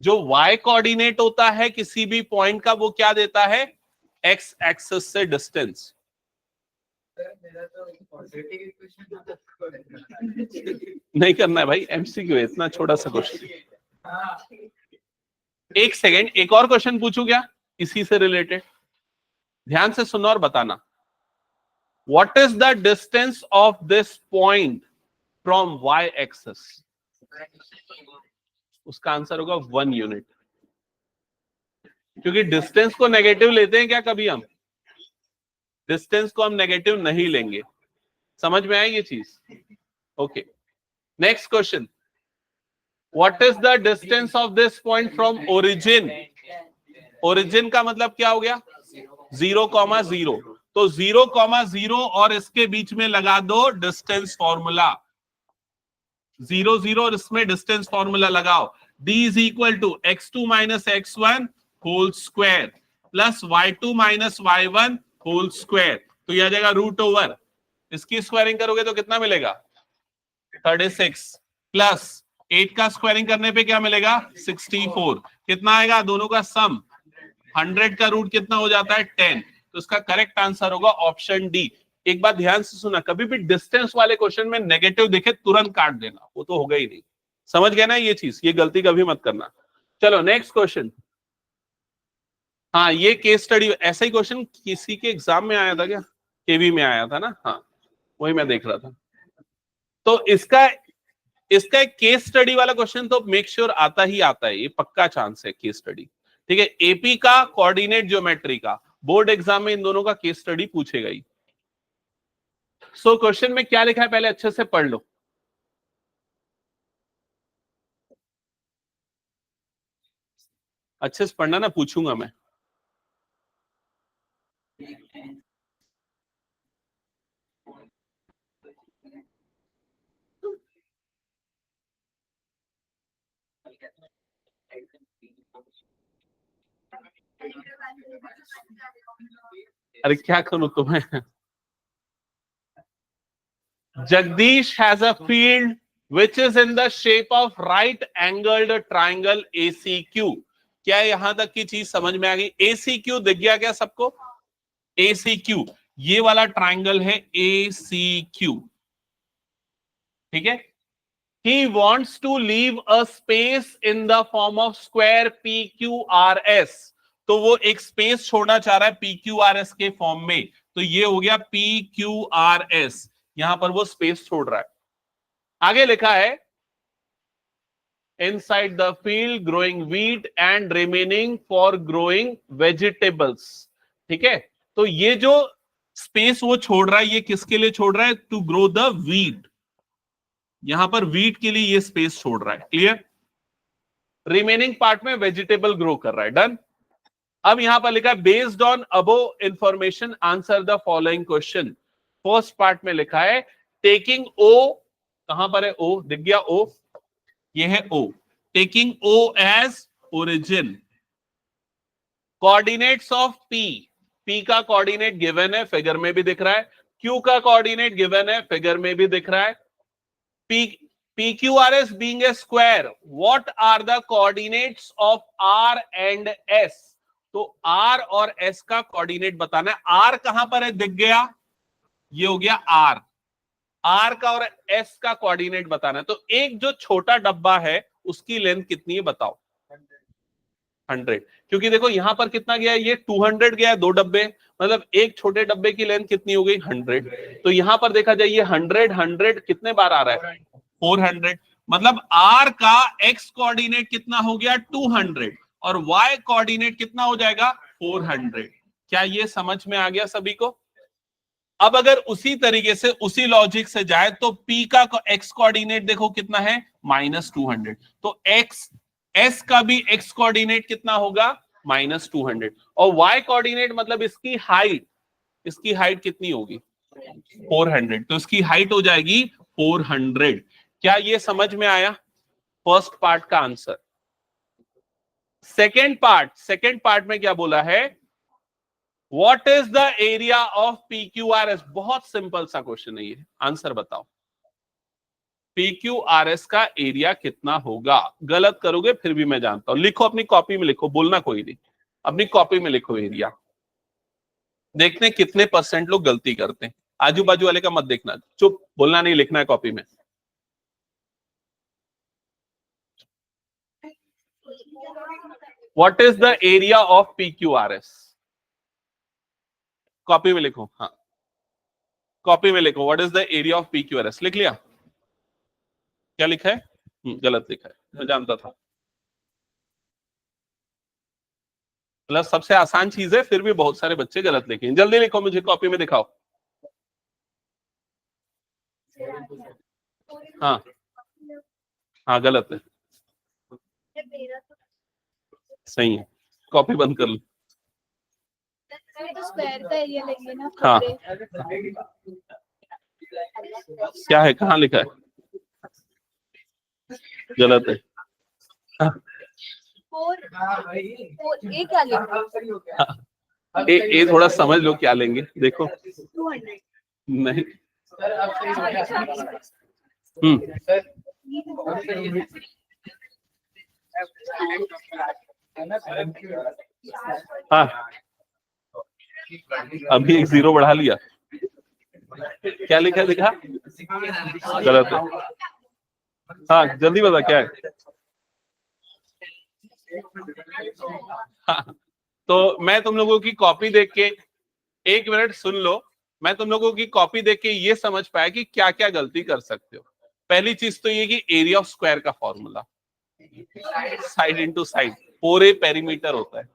S1: जो y कोऑर्डिनेट होता है किसी भी पॉइंट का, वो क्या देता है? एक्स एक्सिस से डिस्टेंस। नहीं करना है भाई, MCQ है, इतना छोटा सा क्वेश्चन। एक सेकेंड, एक और क्वेश्चन पूछूं क्या इसी से रिलेटेड? ध्यान से सुनो और बताना। What is the distance of this point from y axis? उसका आंसर होगा 1 यूनिट। क्योंकि डिस्टेंस को नेगेटिव लेते हैं क्या कभी हम? डिस्टेंस को हम नेगेटिव नहीं लेंगे। समझ में आए ये चीज? Okay next question. What is the distance of this point from origin? Origin का मतलब क्या हो गया 0,0। तो 0,0 और इसके बीच में लगा दो डिस्टेंस फॉर्मूला 0,0 और इसमें डिस्टेंस फॉर्मूला लगाओ। d is equal to x2 minus x1 whole square plus y2 minus y1 whole square. तो यह आ जाएगा √, इसकी स्क्वायरिंग करोगे तो कितना मिलेगा 36 प्लस 8 का स्क्वायरिंग करने पे क्या मिलेगा 64। कितना आएगा दोनों का सम 100 का रूट कितना हो जाता है 10। तो इसका करेक्ट आंसर होगा ऑप्शन डी। एक बात ध्यान से सुना, कभी भी डिस्टेंस वाले क्वेश्चन में नेगेटिव दिखे तुरंत काट देना, वो तो होगा ही नहीं। समझ गए ना ये चीज, ये गलती कभी मत करना। चलो नेक्स्ट क्वेश्चन। हाँ ये केस स्टडी, ऐसा ही क्वेश्चन किसी के एग्जाम में आया था क्या, केवी में आया था ना, हाँ वही मैं देख रहा था। तो इसका एक केस स्टडी वाला क्वेश्चन तो मेक श्योर आता ही आता है, ये पक्का चांस है केस स्टडी। ठीक है, एपी का कोऑर्डिनेट ज्योमेट्री का बोर्ड एग्जाम में इन दोनों का केस स्टडी पूछेगा ही। सो क्वेश्चन में क्या लिखा है पहले अच्छे से पढ़ लो। अच्छे से पढ़ना ना, पूछूंगा मैं। अरे क्या करूं तुम्हें। Jagdish has a field which is in the shape of right angled triangle ACQ। क्या यहां तक की चीज समझ में आ गई? ACQ दिख गया क्या सबको? ACQ ये वाला ट्राइंगल है ACQ। ठीक है, he wants to leave a space in the form of square PQRS। तो वो एक स्पेस छोड़ना चाह रहा है PQRS के फॉर्म में, तो ये हो गया PQRS, यहां पर वो स्पेस छोड़ रहा है। आगे लिखा है inside the field growing wheat and remaining for growing vegetables। ठीक है, तो ये जो स्पेस वो छोड़ रहा है ये किसके लिए छोड़ रहा है? To grow the wheat. यहां पर वीट के लिए ये स्पेस छोड़ रहा है। क्लियर? रिमेनिंग पार्ट में वेजिटेबल ग्रो कर रहा है। डन। अब यहां पर लिखा है based on above information answer the following question. First part में लिखा है टेकिंग ओ, कहां पर है ओ? दिख गया ओ, ये है O. Taking O as origin, coordinates of P, P का कोऑर्डिनेट गिवन है, फिगर में भी दिख रहा है। क्यू का कोऑर्डिनेट गिवन है, फिगर में भी दिख रहा है। PQRS being a square, what are the coordinates of R and S? तो R और S का कोऑर्डिनेट बताना है। R कहां पर है? दिख गया, ये हो गया R। R का और S का कोऑर्डिनेट बताना है। तो एक जो छोटा डब्बा है उसकी लेंथ कितनी है बताओ? 100। क्योंकि देखो यहां पर कितना गया है, ये 200 गया है, दो डब्बे, मतलब एक छोटे डब्बे की लेंथ कितनी हो गई? 100। तो यहां पर देखा जाए ये 100 कितने बार आ रहा है? 400। मतलब R का X कोऑर्डिनेट कितना हो गया? 200, और Y कोऑर्डिनेट कितना हो जाएगा? 400। क्या ये समझ में आ गया सभी को? अब अगर उसी तरीके से उसी लॉजिक से जाए तो P का X कोऑर्डिनेट देखो कितना है? -200। तो S का भी X कोऑर्डिनेट कितना होगा? -200। और Y कोऑर्डिनेट मतलब इसकी हाइट कितनी होगी? 400। तो इसकी हाइट हो जाएगी 400। क्या ये समझ में आया? फर्स्ट पार्ट का आंसर। सेकेंड पार्ट में क्या बोला है? What is the area of PQRS? बहुत सिंपल सा क्वेश्चन है ये, आंसर बताओ। PQRS का एरिया कितना होगा? गलत करोगे फिर भी मैं जानता हूं। लिखो, अपनी कॉपी में लिखो, बोलना कोई नहीं, अपनी कॉपी में लिखो एरिया। देखते हैं कितने % लोग गलती करते हैं। आजू बाजू वाले का मत देखना, चुप, बोलना नहीं, लिखना है कॉपी में। What is the area of PQRS? Copy में लिखो, हाँ कॉपी में लिखो। What is the area of PQRS? लिख लिया? क्या लिखा है? गलत लिखा है, मैं जानता था। मतलब सबसे आसान चीज है, फिर भी बहुत सारे बच्चे गलत लिखे। जल्दी लिखो, मुझे कॉपी में दिखाओ। हाँ हाँ गलत है, सही है, कॉपी बंद कर लो।
S2: तो स्क्वायर का एरिया लेंगे ना।
S1: हाँ क्या है, कहाँ लिखा है? गलत है।
S2: ये क्या लेंगे?
S1: ये थोड़ा समझ लो क्या लेंगे, देखो।
S2: 200।
S1: नहीं, हाँ, अभी एक जीरो बढ़ा लिया, क्या लिखा दिखा, गलत है। हाँ जल्दी बता क्या है। हाँ, तो मैं तुम लोगों की कॉपी देख के, एक मिनट सुन लो, मैं तुम लोगों की कॉपी देख के ये समझ पाया कि क्या क्या गलती कर सकते हो। पहली चीज तो ये कि एरिया ऑफ स्क्वायर का फॉर्मूला साइड इंटू साइड, पूरे पेरीमीटर होता है,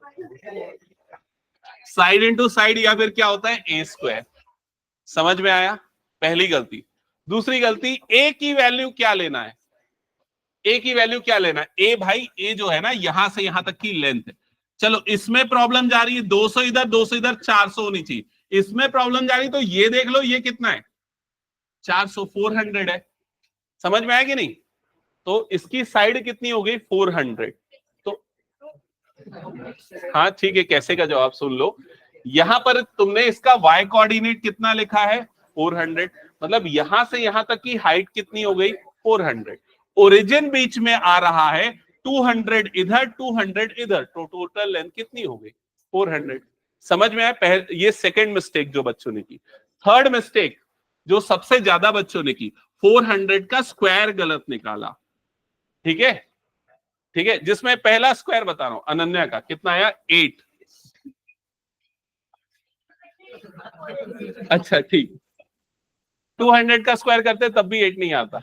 S1: साइड इंटू साइड या फिर क्या होता है ए स्क्वायर। समझ में आया, पहली गलती। दूसरी गलती, ए की वैल्यू क्या लेना है, ए की वैल्यू क्या लेना है, ए भाई ए जो है ना यहां से यहां तक की लेंथ है। चलो इसमें प्रॉब्लम जा रही है 200 इधर 200 इधर 400 होनी चाहिए, इसमें प्रॉब्लम जा रही है तो ये देख लो ये कितना है 400, 400 है। समझ में आया कि नहीं, तो इसकी साइड कितनी हो गई 400। तो हाँ ठीक है, कैसे का जवाब सुन लो, यहां पर तुमने इसका y कोऑर्डिनेट कितना लिखा है 400, मतलब यहां से यहां तक की हाइट कितनी हो गई 400। ओरिजिन बीच में आ रहा है 200 इधर 200 इधर, तो टोटल लेंथ कितनी हो गई 400। समझ में आया, ये सेकंड मिस्टेक जो बच्चों ने की। थर्ड मिस्टेक जो सबसे ज्यादा बच्चों ने की, 400 का स्क्वायर गलत निकाला। ठीक है, ठीक है, जिसमें पहला स्क्वायर बता रहा हूं अनन्या का कितना आया 8। अच्छा ठीक, 200 का स्क्वायर करते तब भी 8 नहीं आता।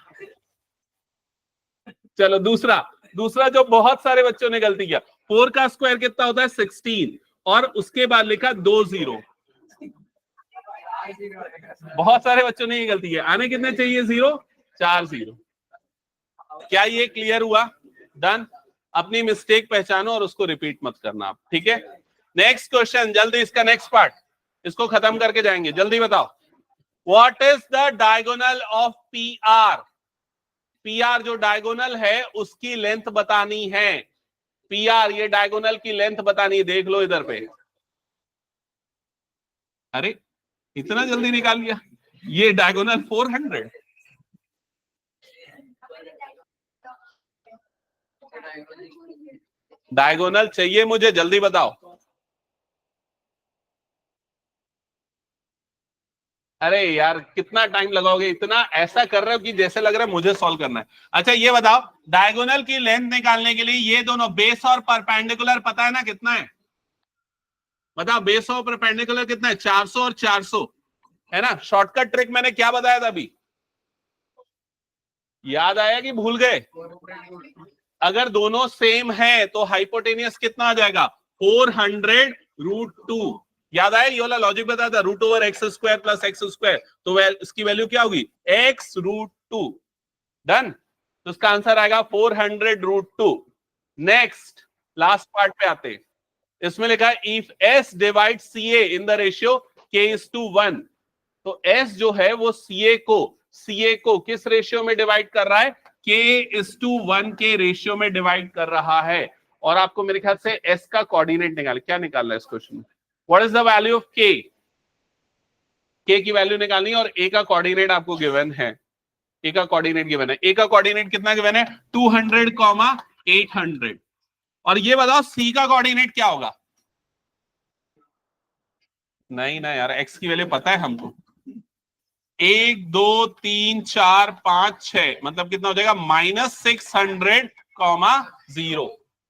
S1: चलो दूसरा, दूसरा जो बहुत सारे बच्चों ने गलती किया, 4 का स्क्वायर कितना होता है 16 और उसके बाद लिखा 2 0। बहुत सारे बच्चों ने ये गलती किया, आने कितने चाहिए 0, 4 0। क्या ये क्लियर हुआ, डन। अपनी मिस्टेक पहचानो और उसको रिपीट मत करना आप, ठीक है। नेक्स्ट क्वेश्चन, जल्दी इसका नेक्स्ट पार्ट, इसको खत्म करके जाएंगे, जल्दी बताओ। What is the diagonal of P R, P R जो डायगोनल है उसकी लेंथ बतानी है, पी आर ये डायगोनल की लेंथ बतानी है, देख लो इधर पे। अरे इतना जल्दी निकाल लिया, ये डायगोनल 400। डायगोनल चाहिए मुझे, जल्दी बताओ। अरे यार कितना टाइम लगाओगे, इतना ऐसा कर रहे हो कि जैसे लग रहा है मुझे सॉल्व करना है। अच्छा ये बताओ, डायगोनल की लेंथ निकालने के लिए ये दोनों बेस और परपेंडिकुलर पता है ना कितना है, बताओ बेस और परपेंडिकुलर कितना है 400 और 400 है ना। शॉर्टकट ट्रिक मैंने क्या बताया था अभी, याद आया कि भूल गए। अगर दोनों सेम है तो हाइपोटेनियस कितना आ जाएगा 400√2। याद आया, ये वाला लॉजिक बताया था, √x² प्लस x², तो इसकी वैल्यू क्या होगी x√2। डन, तो इसका आंसर आएगा 400√2। नेक्स्ट लास्ट पार्ट पे आते हैं, इसमें लिखा है if s divide CA in the ratio k:1, तो s जो है वो CA को किस रेशियो में डिवाइड कर रहा है, k:1 के रेशियो में डिवाइड कर रहा है। और आपको मेरे ख्याल से s का कोऑर्डिनेट निकाल, क्या निकालना है इस क्वेश्चन में, what is the value of k, k की वैल्यू निकालनी है और a का कोऑर्डिनेट आपको गिवन है, a का कोऑर्डिनेट गिवन है, a का कोऑर्डिनेट कितना गिवन है 200, 800। और ये बताओ c का कोऑर्डिनेट क्या होगा, नहीं ना यार, x की वैल्यू पता है हमको, 1 2 3 4 5 6, मतलब कितना हो जाएगा -600,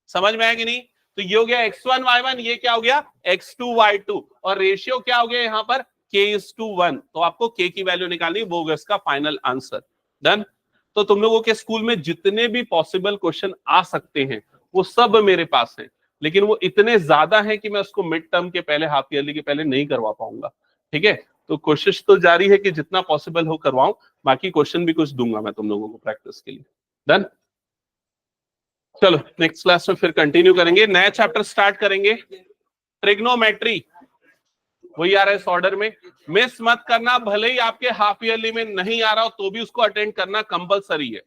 S1: समझ में आया कि नहीं। तो ये हो गया x1 y1, ये क्या हो गया x2 y2, और रेशियो क्या हो गया यहाँ पर k:1। तो आपको k की वैल्यू निकालनी, वो होगा इसका फाइनल आंसर। डन। तो तुम लोगों के स्कूल में जितने भी पॉसिबल क्वेश्चन आ सकते हैं वो सब मेरे पास है, लेकिन वो इतने ज्यादा है कि मैं उसको मिड टर्म के पहले, हाफ ईयरली के पहले नहीं करवा पाऊंगा, ठीक है। तो कोशिश तो जारी है कि जितना पॉसिबल हो करवाऊं, बाकी क्वेश्चन भी कुछ दूंगा मैं तुम लोगों को प्रैक्टिस के लिए। डन। चलो नेक्स्ट क्लास में फिर कंटिन्यू करेंगे, नया चैप्टर स्टार्ट करेंगे, ट्रिग्नोमेट्री, वही आ रहा है इस ऑर्डर में। मिस मत करना, भले ही आपके हाफ ईयरली में नहीं आ रहा हो तो भी उसको अटेंड करना कंपलसरी है।